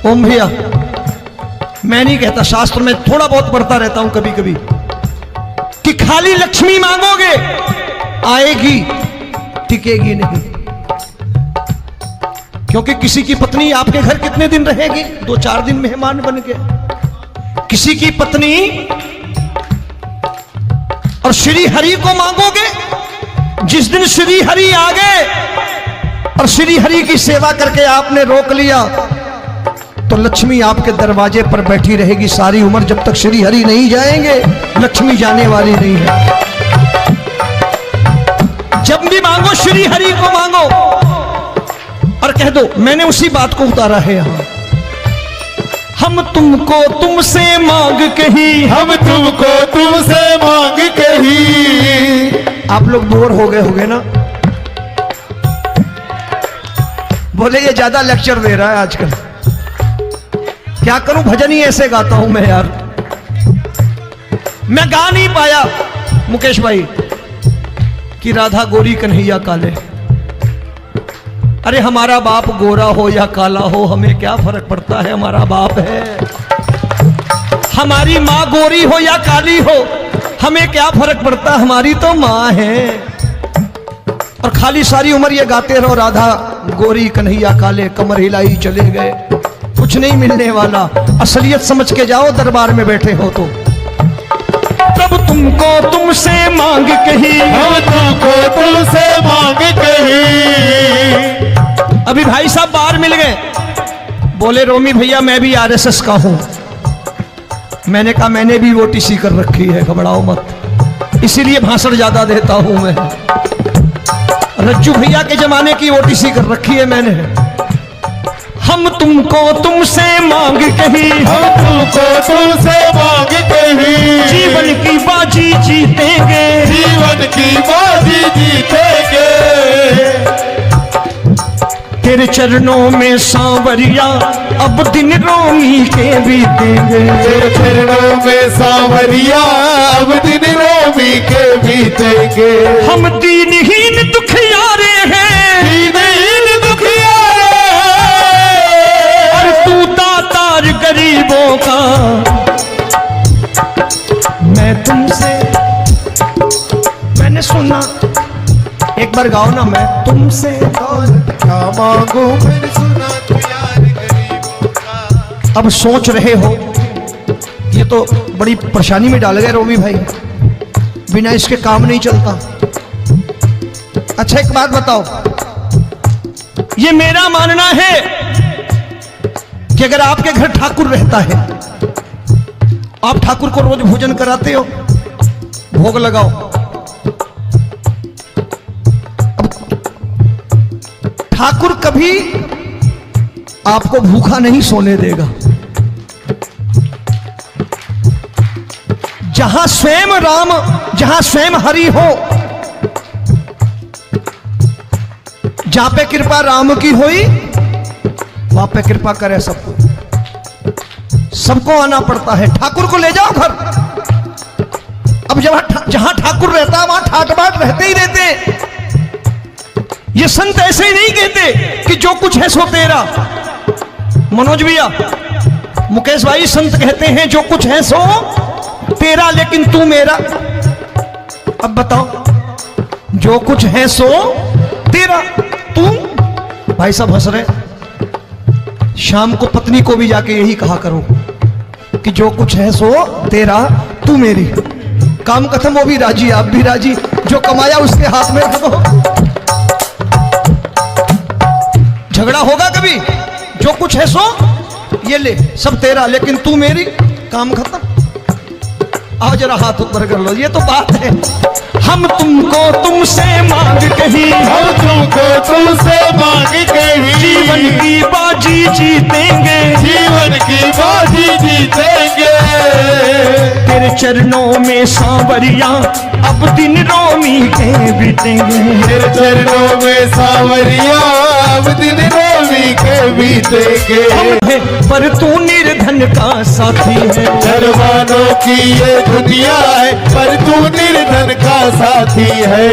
ओम भैया, मैं नहीं कहता, शास्त्र में थोड़ा बहुत पढ़ता रहता हूं कभी कभी, कि खाली लक्ष्मी मांगोगे आएगी, टिकेगी नहीं। क्योंकि किसी की पत्नी आपके घर कितने दिन रहेगी? 2-4 दिन मेहमान बन के। किसी की पत्नी, और श्री हरि को मांगोगे, जिस दिन श्री हरि आ गए और श्री हरि की सेवा करके आपने रोक लिया, तो लक्ष्मी आपके दरवाजे पर बैठी रहेगी सारी उम्र। जब तक श्री हरि नहीं जाएंगे, लक्ष्मी जाने वाली नहीं है। जब भी मांगो श्री हरि को मांगो और कह दो मैंने उसी बात को उतारा है यहां। हम तुमको तुमसे मांग कही, हम तुमको तुमसे मांग कही। आप लोग बोर हो गए होंगे ना? बोले ये ज्यादा लेक्चर दे रहा है आजकल। क्या करूं, भजन ही ऐसे गाता हूं मैं यार। मैं गा नहीं पाया मुकेश भाई कि राधा गोरी कन्हैया काले। अरे हमारा बाप गोरा हो या काला हो, हमें क्या फर्क पड़ता है, हमारा बाप है। हमारी माँ गोरी हो या काली हो, हमें क्या फर्क पड़ता, हमारी तो माँ है। और खाली सारी उम्र ये गाते रहो राधा गोरी कन्हैया काले, कमर हिलाई चले गए, कुछ नहीं मिलने वाला। असलियत समझ के जाओ, दरबार में बैठे हो तो। तब तुमको तुमसे मांग कही, हम तुमको तुमसे मांग कही। अभी भाई साहब बाहर मिल गए, बोले रोमी भैया मैं भी आरएसएस का हूं। मैंने कहा मैंने भी ओटीसी कर रखी है, घबराओ मत, इसीलिए भाषण ज्यादा देता हूं मैं। रज्जू भैया के जमाने की ओटीसी कर रखी है मैंने। हम तुमको तुमसे मांग कही, हम तुमको तुमसे मांग कही। जीवन की बाजी जीतेंगे, जीवन की बाजी जीतेंगे। तेरे चरणों में सांवरिया अब दिन रोमी के बीतेंगे। तेरे चरणों में सांवरिया अब दिन रोमी के बीतेंगे। हम दीनहीन दुखियारे हैं, दीनहीन दुखियारे, और तू दातार गरीबों का। मैं तुमसे, मैंने सुना, एक बार गाओ ना, मैं तुमसे क्या मांगू, मैंने सुना तू यार गरीबों का। अब सोच रहे हो ये तो बड़ी परेशानी में डाल गए रोमी भाई, बिना इसके काम नहीं चलता। अच्छा एक बात बताओ, ये मेरा मानना है कि अगर आपके घर ठाकुर रहता है, आप ठाकुर को रोज भोजन कराते हो, भोग लगाओ, ठाकुर कभी आपको भूखा नहीं सोने देगा। जहां स्वयं राम, जहां स्वयं हरि हो, जहां पे कृपा राम की हुई, वहां पे कृपा करे सबको। सबको आना पड़ता है, ठाकुर को ले जाओ घर। अब जहां ठाकुर रहता है वहां ठाट बाट रहते ही रहते। ये संत ऐसे ही नहीं कहते कि जो कुछ है सो तेरा। मनोज भैया, मुकेश भाई, संत कहते हैं जो कुछ है सो तेरा, लेकिन तू मेरा। अब बताओ, जो कुछ है सो तेरा, तू। भाई साहब हंस रहे। शाम को पत्नी को भी जाके यही कहा करो कि जो कुछ है सो तेरा, तू मेरी। काम खत्म, वो भी राजी, आप भी राजी। जो कमाया उसके हाथ में रख दो। झगड़ा होगा कभी? जो कुछ है सो ये ले, सब तेरा, लेकिन तू मेरी। काम खत्म। आओ जरा हाथ ऊपर कर लो, ये तो बात है। हम तुमको तुमसे मांग कही, हम तुमको तुमसे मांग कही। जीवन की बाजी जीतेंगे, जीवन की बाजी जीतेंगे। तेरे चरणों में सांवरिया अब दिन रोमी के बीतेंगे। तेरे चरणों में सांवरिया अब दिन रोमी के बीतेंगे। हम है पर तू निर्धन का साथी है। धनवानों की ये दुनिया है, पर तू निर्धन का साथी है।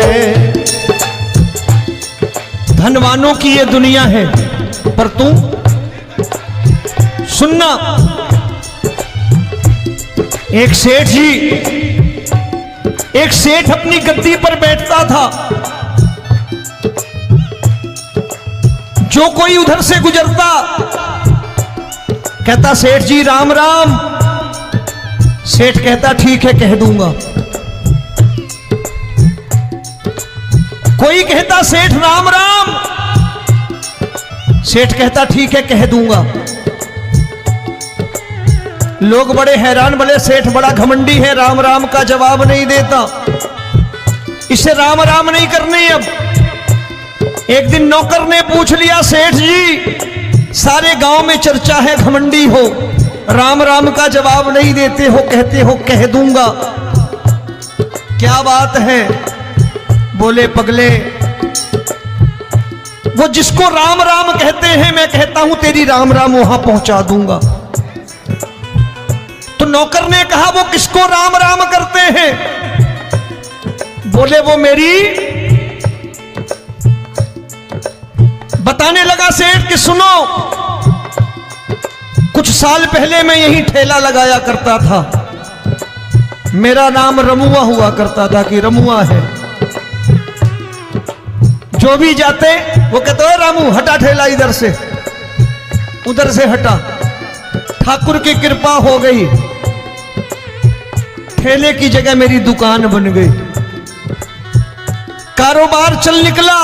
धनवानों की ये दुनिया है, पर तू सुनना। एक सेठ अपनी गद्दी पर बैठता था। जो कोई उधर से गुजरता कहता सेठ जी राम राम। सेठ कहता ठीक है कह दूंगा। कोई कहता सेठ राम राम। सेठ कहता ठीक है कह दूंगा। लोग बड़े हैरान, बोले सेठ बड़ा घमंडी है, राम राम का जवाब नहीं देता, इसे राम राम नहीं करने। अब एक दिन नौकर ने पूछ लिया सेठ जी सारे गांव में चर्चा है घमंडी हो, राम राम का जवाब नहीं देते हो, कहते हो कह दूंगा, क्या बात है? बोले पगले वो जिसको राम राम कहते हैं मैं कहता हूं तेरी राम राम वहां पहुंचा दूंगा। तो नौकर ने कहा वो किसको राम राम करते हैं? बोले वो मेरी। बताने लगा सेठ कि सुनो, कुछ साल पहले मैं यही ठेला लगाया करता था, मेरा नाम रमुआ हुआ करता था कि रमुआ है। जो भी जाते वो कहते हो रामू हटा ठेला इधर से, उधर से हटा। ठाकुर की कृपा हो गई, ठेले की जगह मेरी दुकान बन गई, कारोबार चल निकला।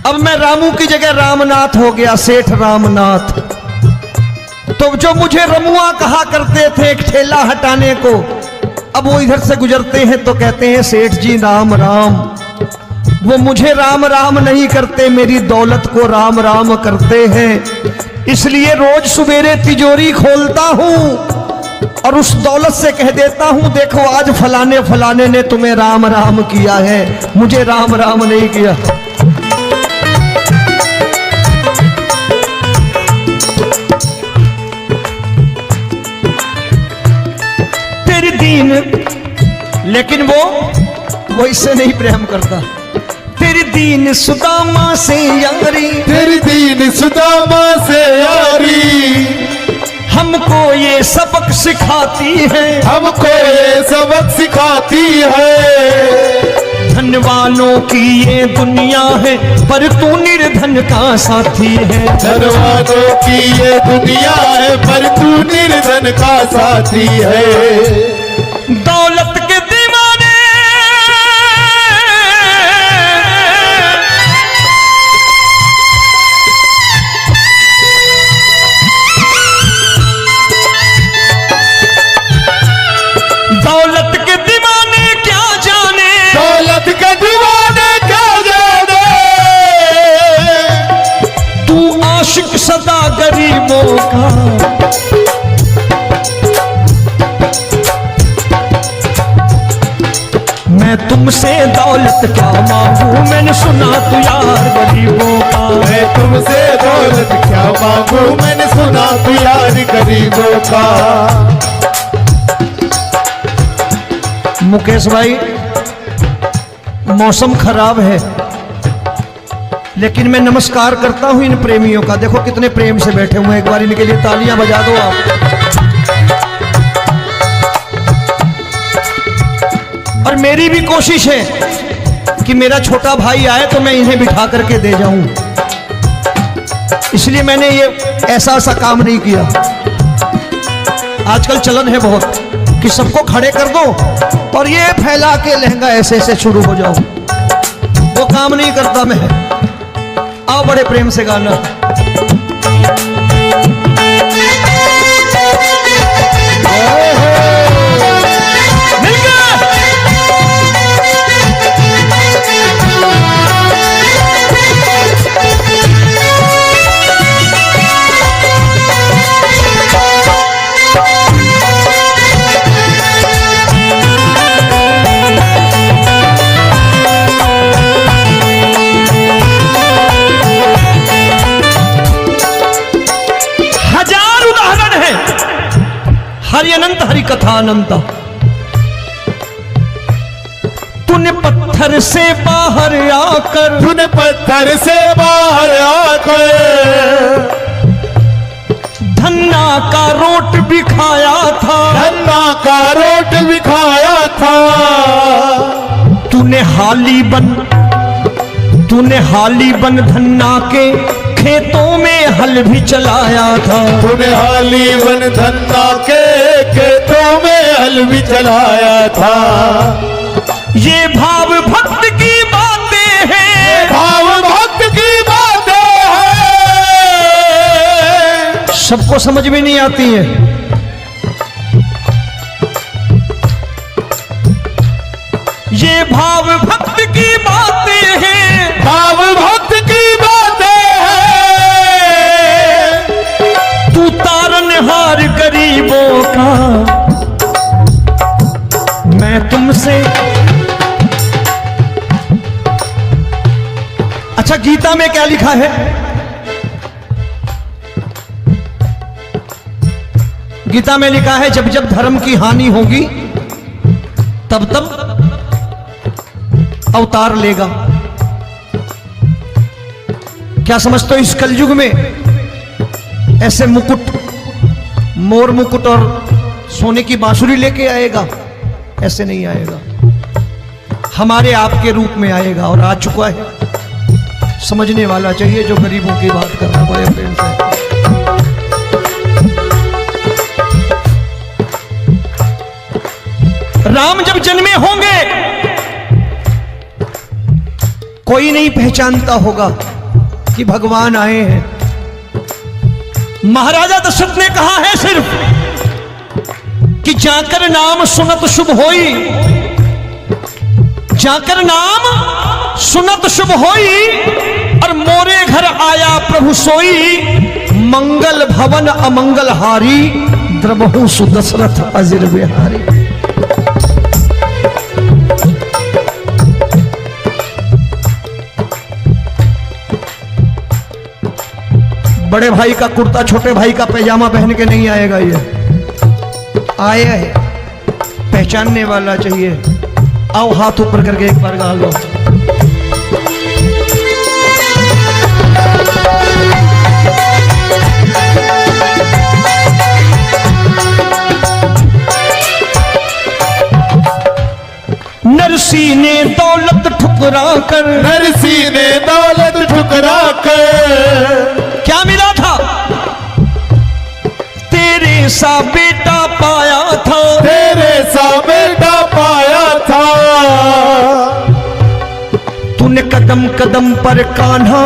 अब मैं रामू की जगह रामनाथ हो गया, सेठ रामनाथ। तो जो मुझे रमुआ कहा करते थे एक ठेला हटाने को, अब वो इधर से गुजरते हैं तो कहते हैं सेठ जी राम राम। वो मुझे राम राम नहीं करते, मेरी दौलत को राम राम करते हैं। इसलिए रोज सवेरे तिजोरी खोलता हूं और उस दौलत से कह देता हूं देखो आज फलाने फलाने ने तुम्हें राम राम किया है, मुझे राम राम नहीं किया। तेरी दीन, लेकिन वो इससे नहीं प्रेम करता। तेरी दीन सुदामा से यारी, तेरी दीन सुदामा से यारी, हमको ये सबक सिखाती है, हमको ये सबक सिखाती है। धन वालों की ये दुनिया है पर तू निर्धन का साथी है। धन वालों की ये दुनिया है पर तू निर्धन का साथी है। दौलत के दीवाने दौलत के दीवाने क्या जाने, दौलत के दीवाने क्या जाने, तू आशिक सदा गरीबों का। मैं तुमसे दौलत क्या मांगू, मैंने सुना तू यार गरीबों का। मैं तुमसे दौलत क्या मांगू, मैंने सुना तू यार गरीबों का। मुकेश भाई मौसम खराब है, लेकिन मैं नमस्कार करता हूं इन प्रेमियों का। देखो कितने प्रेम से बैठे हुए हैं, एक बार इनके लिए तालियां बजा दो आप। और मेरी भी कोशिश है कि मेरा छोटा भाई आए तो मैं इन्हें बिठा करके दे जाऊं, इसलिए मैंने ये ऐसा काम नहीं किया। आजकल चलन है बहुत कि सबको खड़े कर दो और ये फैला के लहंगा ऐसे ऐसे शुरू हो जाओ, वो काम नहीं करता मैं। आओ बड़े प्रेम से गाना। हरि अनंत हरि कथा अनंत। तू तूने पत्थर से बाहर आकर, तूने पत्थर से बाहर आकर धन्ना का रोट भी खाया था, धन्ना का रोट भी खाया था। तूने हाली बन धन्ना के खेतों में हल भी चलाया था। तूने हाली बन धन्ना के खेतों में हल भी चलाया था। ये भाव भक्त की बातें हैं, भाव भक्त की बातें हैं। सबको समझ में नहीं आती है। ये भाव भक्त की बातें हैं, भाव भक्त की बातें हैं। तू तारनहार गरीबों का, मैं तुमसे। अच्छा, गीता में क्या लिखा है? गीता में लिखा है जब जब धर्म की हानि होगी तब तब अवतार लेगा। क्या समझते हो इस कलयुग में ऐसे मुकुट, मोर मुकुट और सोने की बांसुरी लेके आएगा? ऐसे नहीं आएगा, हमारे आपके रूप में आएगा और आ चुका है। समझने वाला चाहिए जो गरीबों की बात कर रहा है बड़े प्रेम से। राम जब जन्मे होंगे कोई नहीं पहचानता होगा कि भगवान आए हैं। महाराजा दशरथ ने कहा है सिर्फ कि जाकर नाम सुनत शुभ होई, जाकर नाम सुनत शुभ होई, और मोरे घर आया प्रभु सोई, मंगल भवन अमंगल हारी, द्रबहु सुदशरथ अजिर बिहारी। बड़े भाई का कुर्ता छोटे भाई का पैजामा पहन के नहीं आएगा, ये आया है, पहचानने वाला चाहिए। आओ हाथ ऊपर करके एक बार गा लो। नरसी ने दौलत ठुकरा कर, नरसी ने दौलत ठुकरा कर क्या मिला था? तेरे सा बेटा पाया था, तेरे सा बेटा पाया था। तूने कदम कदम पर कान्हा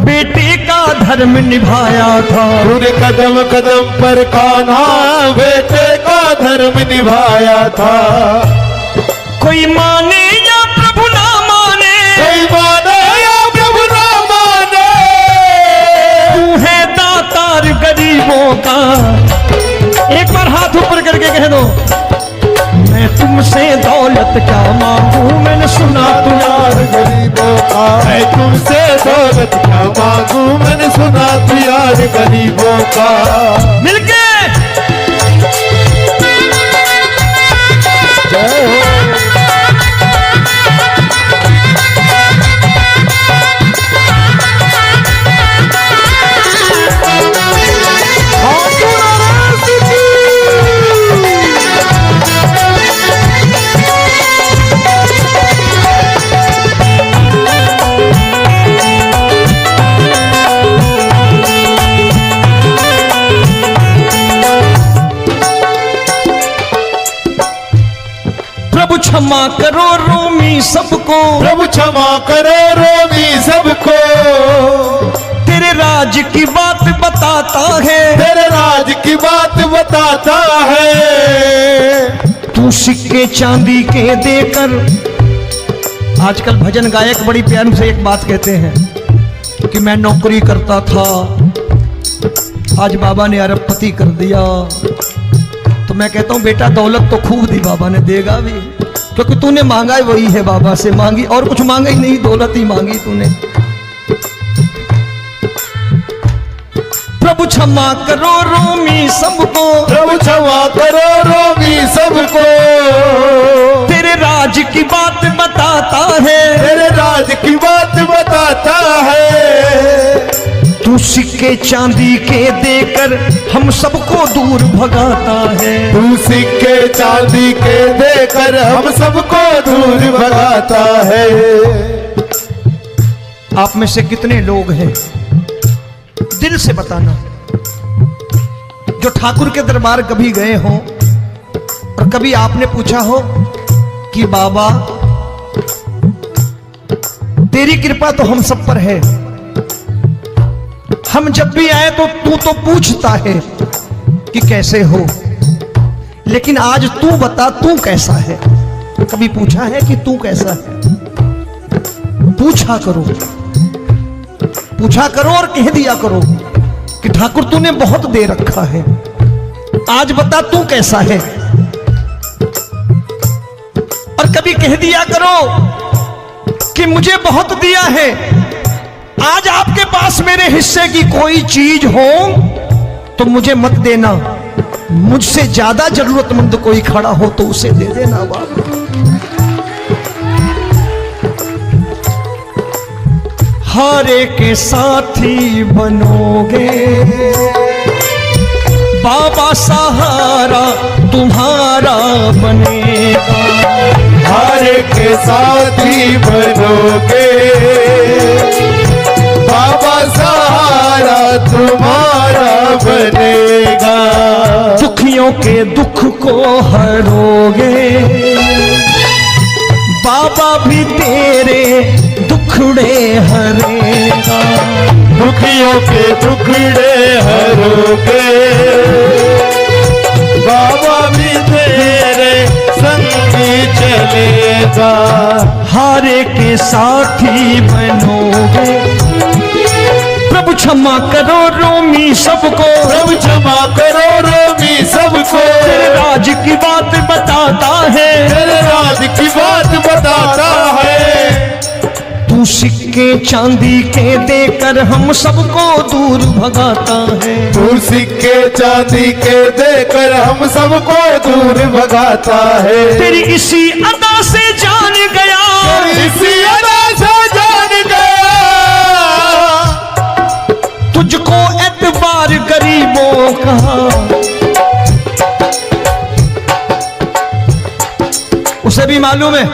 बेटे का धर्म निभाया था, तूने कदम कदम पर कान्हा बेटे का धर्म निभाया था। कोई माने या प्रभु ना माने, कोई माने या प्रभु ना माने, तू है दातार गरीबों का। एक बार हाथ ऊपर करके कह दो, मैं तुमसे दौलत क्या मांगू, मैंने सुना तू यार गरीबों का। मैं तुमसे दौलत क्या मांगू, मैंने सुना तू यार गरीबों का। मिलके जय हो। प्रभु क्षमा करो रोमी सबको, प्रभु क्षमा करो रोमी सबको। तेरे राज की बात बताता है, तेरे राज की बात बताता है। तू सिक्के चांदी के देकर। आजकल भजन गायक बड़ी प्यार से एक बात कहते हैं कि मैं नौकरी करता था, आज बाबा ने अरबपति कर दिया। तो मैं कहता हूं बेटा दौलत तो खूब दी बाबा ने, देगा भी, क्योंकि तूने मांगा है वही है बाबा से, मांगी और कुछ मांगा ही नहीं, दौलत ही मांगी तूने। प्रभु क्षमा करो रोमी सबको, प्रभु क्षमा करो रोमी सबको। तेरे राज की बात बता बताता है, तेरे राज की बात बताता है। तू सिक्के चांदी के देकर हम सबको दूर भगाता है। तू सिक्के चांदी के देकर हम सबको दूर भगाता है। आप में से कितने लोग हैं, दिल से बताना, जो ठाकुर के दरबार कभी गए हो और कभी आपने पूछा हो कि बाबा तेरी कृपा तो हम सब पर है, हम जब भी आए तो तू तो पूछता है कि कैसे हो, लेकिन आज तू बता तू कैसा है। कभी पूछा है कि तू कैसा है? पूछा करो, पूछा करो और कह दिया करो कि ठाकुर तूने बहुत दे रखा है, आज बता तू कैसा है। और कभी कह दिया करो कि मुझे बहुत दिया है, आज आपके पास मेरे हिस्से की कोई चीज हो तो मुझे मत देना, मुझसे ज्यादा जरूरतमंद कोई खड़ा हो तो उसे दे देना बाबा। हारे के साथी बनोगे बाबा, सहारा तुम्हारा बनेगा। हारे के साथी बनोगे बाबा, सहारा तुम्हारा बनेगा। दुखियों के दुख को हरोगे बाबा, भी तेरे दुखड़े हरेगा। दुखियों के दुखड़े हरोगे बाबा, भी तेरे संगी चलेगा। हारे के साथी बनोगे, प्रभु क्षमा करो रोमी सबको, प्रभु क्षमा करो रोमी सबको। तेरे राज की बात बताता है, तेरे राज की बात बताता है। तू सिक्के चांदी के देकर हम सबको दूर भगाता है। तू सिक्के चांदी के देकर हम सबको दूर भगाता है। तेरी इसी अदा से जान गया, इसी अदा से जान गया, तुझको एतबार गरीबों का। उसे भी मालूम है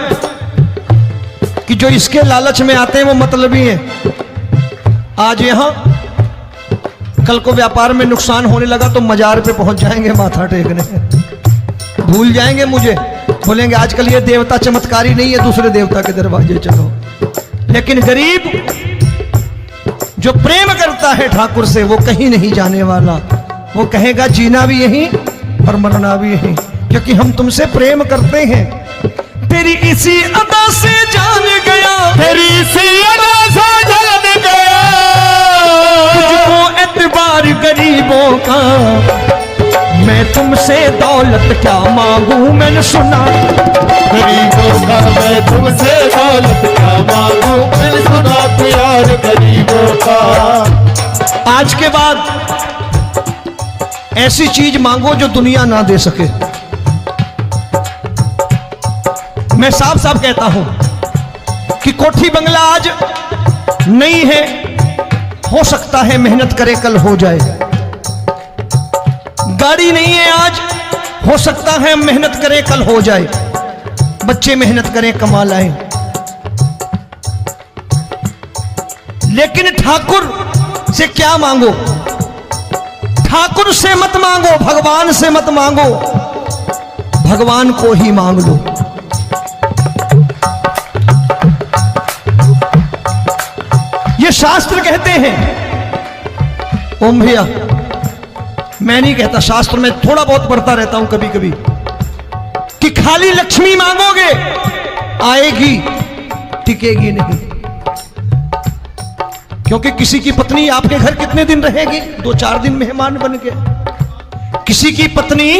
कि जो इसके लालच में आते हैं वो मतलबी हैं। आज यहां कल को व्यापार में नुकसान होने लगा तो मजार पे पहुंच जाएंगे माथा टेकने, भूल जाएंगे मुझे, बोलेंगे आजकल ये देवता चमत्कारी नहीं है, दूसरे देवता के दरवाजे चलो। लेकिन गरीब जो प्रेम करता है ठाकुर से वो कहीं नहीं जाने वाला, वो कहेगा जीना भी यहीं और मरना भी यहीं, क्योंकि हम तुमसे प्रेम करते हैं। तेरी इसी अदा से जान गया, तेरी इसी अदा से जान गया, तुझको एतबार गरीबों का। मैं तुमसे दौलत क्या मांगू, मैंने सुना गरीबों का। मैं तुमसे दौलत क्या मांगू, मैंने सुना प्यार गरीबों का। आज के बाद ऐसी चीज मांगो जो दुनिया ना दे सके। मैं साफ साफ कहता हूं कि कोठी बंगला आज नहीं है, हो सकता है मेहनत करे कल हो जाए। गाड़ी नहीं है आज, हो सकता है मेहनत करे कल हो जाए। बच्चे मेहनत करें कमा लाएं, लेकिन ठाकुर से क्या मांगो? ठाकुर से मत मांगो, भगवान से मत मांगो, भगवान को ही मांग लो। ये शास्त्र कहते हैं, ओम भैया मैं नहीं कहता, शास्त्र में थोड़ा बहुत पढ़ता रहता हूं कभी कभी, कि खाली लक्ष्मी मांगोगे आएगी, टिकेगी नहीं। क्योंकि किसी की पत्नी आपके घर कितने दिन रहेगी? 2-4 दिन मेहमान बन के। किसी की पत्नी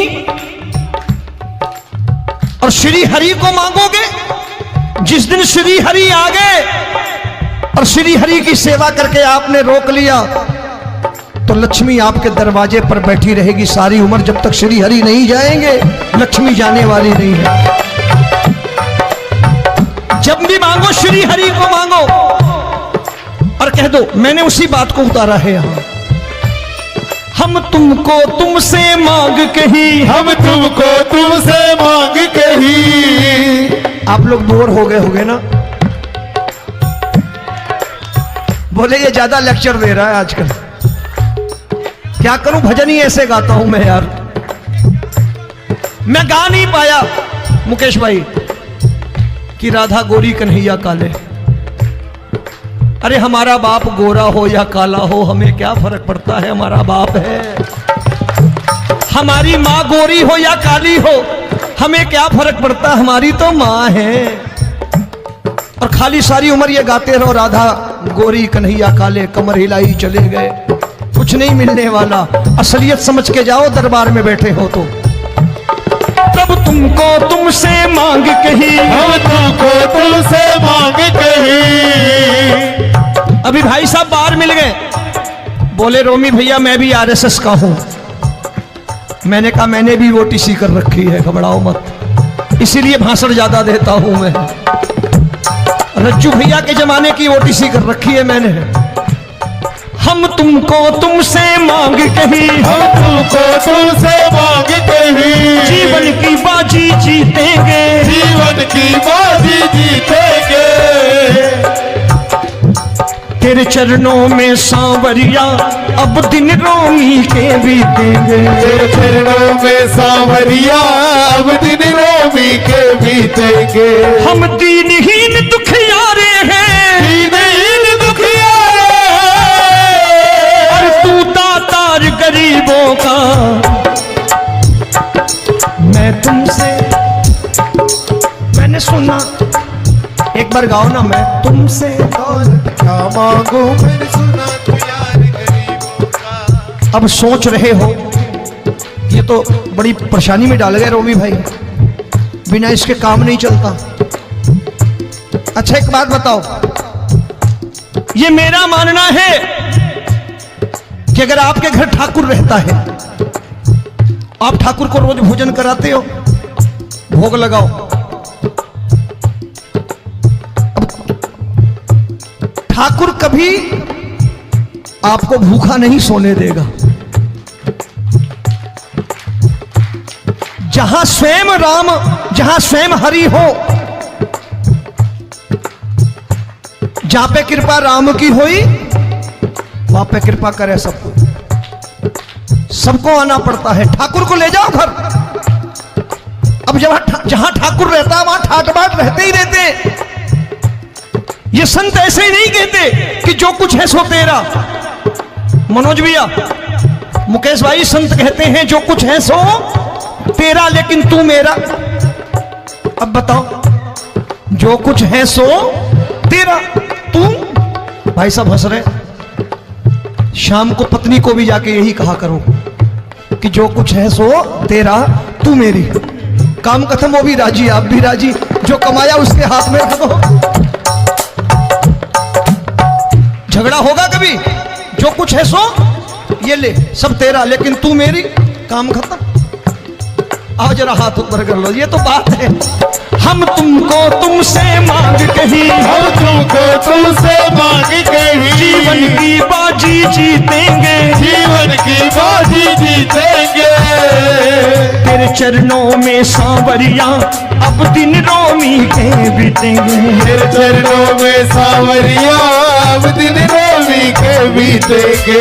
और श्री हरि को मांगोगे, जिस दिन श्री हरि आ गए और श्री हरि की सेवा करके आपने रोक लिया तो लक्ष्मी आपके दरवाजे पर बैठी रहेगी सारी उम्र। जब तक श्री हरि नहीं जाएंगे लक्ष्मी जाने वाली नहीं है। जब तुम भी मांगो, श्री हरि को मांगो और कह दो मैंने उसी बात को उतारा है यहां। हम तुमको तुमसे मांग कही, हम तुमको तुमसे मांग कही। आप लोग बोर हो गए होंगे ना, बोले ये ज्यादा लेक्चर दे रहा है आजकल। क्या करूं, भजन ही ऐसे गाता हूं मैं यार। मैं गा नहीं पाया मुकेश भाई कि राधा गोरी कन्हैया काले। अरे हमारा बाप गोरा हो या काला हो हमें क्या फर्क पड़ता है, हमारा बाप है। हमारी माँ गोरी हो या काली हो हमें क्या फर्क पड़ता, हमारी तो माँ है। और खाली सारी उम्र ये गाते रहो राधा गोरी कन्हैया काले, कमर हिलाई चले गए, कुछ नहीं मिलने वाला। असलियत समझ के जाओ दरबार में बैठे हो तो। तब तुमको तुमसे मांग कही, हम तुमको तुमसे मांग कही। अभी भाई साहब बाहर मिल गए, बोले रोमी भैया मैं भी आरएसएस का हूं। मैंने कहा मैंने भी ओटीसी कर रखी है, घबराओ मत, इसीलिए भाषण ज्यादा देता हूं मैं। रज्जू भैया के जमाने की ओटीसी कर रखी है मैंने। हम तुमको तुमसे मांग कही, हम तुमको तुमसे मांग कही। जीवन की बाजी जीतेंगे, जीवन की बाजी जीतेंगे। तेरे चरणों में सांवरिया अब दिन रोमी के बीतेंगे। तेरे चरणों में सांवरिया अब दिन रोमी के बीतेंगे। हम दीनहीन दुखियारे हैं, दीनहीन दुखियारे, और तू दातार गरीबों का। मैं तुमसे, मैंने सुना, एक बार गाओ ना, मैं तुमसे क्या मांगू मैंने सुना तू यार गरीबों का। अब सोच रहे हो ये तो बड़ी परेशानी में डाल गए रोमी भाई, बिना इसके काम नहीं चलता। अच्छा एक बात बताओ, ये मेरा मानना है कि अगर आपके घर ठाकुर रहता है, आप ठाकुर को रोज भोजन कराते हो, भोग लगाओ, ठाकुर कभी आपको भूखा नहीं सोने देगा। जहां स्वयं राम, जहां स्वयं हरि हो, जहां पे कृपा राम की होई वहां पे कृपा करे सबको। सबको आना पड़ता है, ठाकुर को ले जाओ घर। अब जहां ठाकुर रहता है वहां ठाट बाट रहते ही रहते। ये संत ऐसे ही नहीं कहते कि जो कुछ है सो तेरा। मनोज भैया, मुकेश भाई, संत कहते हैं जो कुछ है सो तेरा लेकिन तू मेरा। अब बताओ, जो कुछ है सो तेरा, तू। भाई साहब हंस रहे। शाम को पत्नी को भी जाके यही कहा करो कि जो कुछ है सो तेरा, तू मेरी। काम खत्म, वो भी राजी, आप भी राजी, जो कमाया उसके हाथ में रख दो। झगड़ा होगा कभी, जो कुछ है सो ये ले, सब तेरा लेकिन तू मेरी, काम खत्म। आओ जरा हाथ ऊपर कर लो, ये तो बात है। हम तुमको तुमसे मांग कही, हम तुमको तुमसे मांग कही। जीवन की बाजी जीतेंगे, जीवन की बाजी जीतेंगे। तेरे चरणों में सांवरिया अब दिन रोमी के बीतेंगे। तेरे चरणों में सांवरिया अब दिन रोमी के बीतेंगे।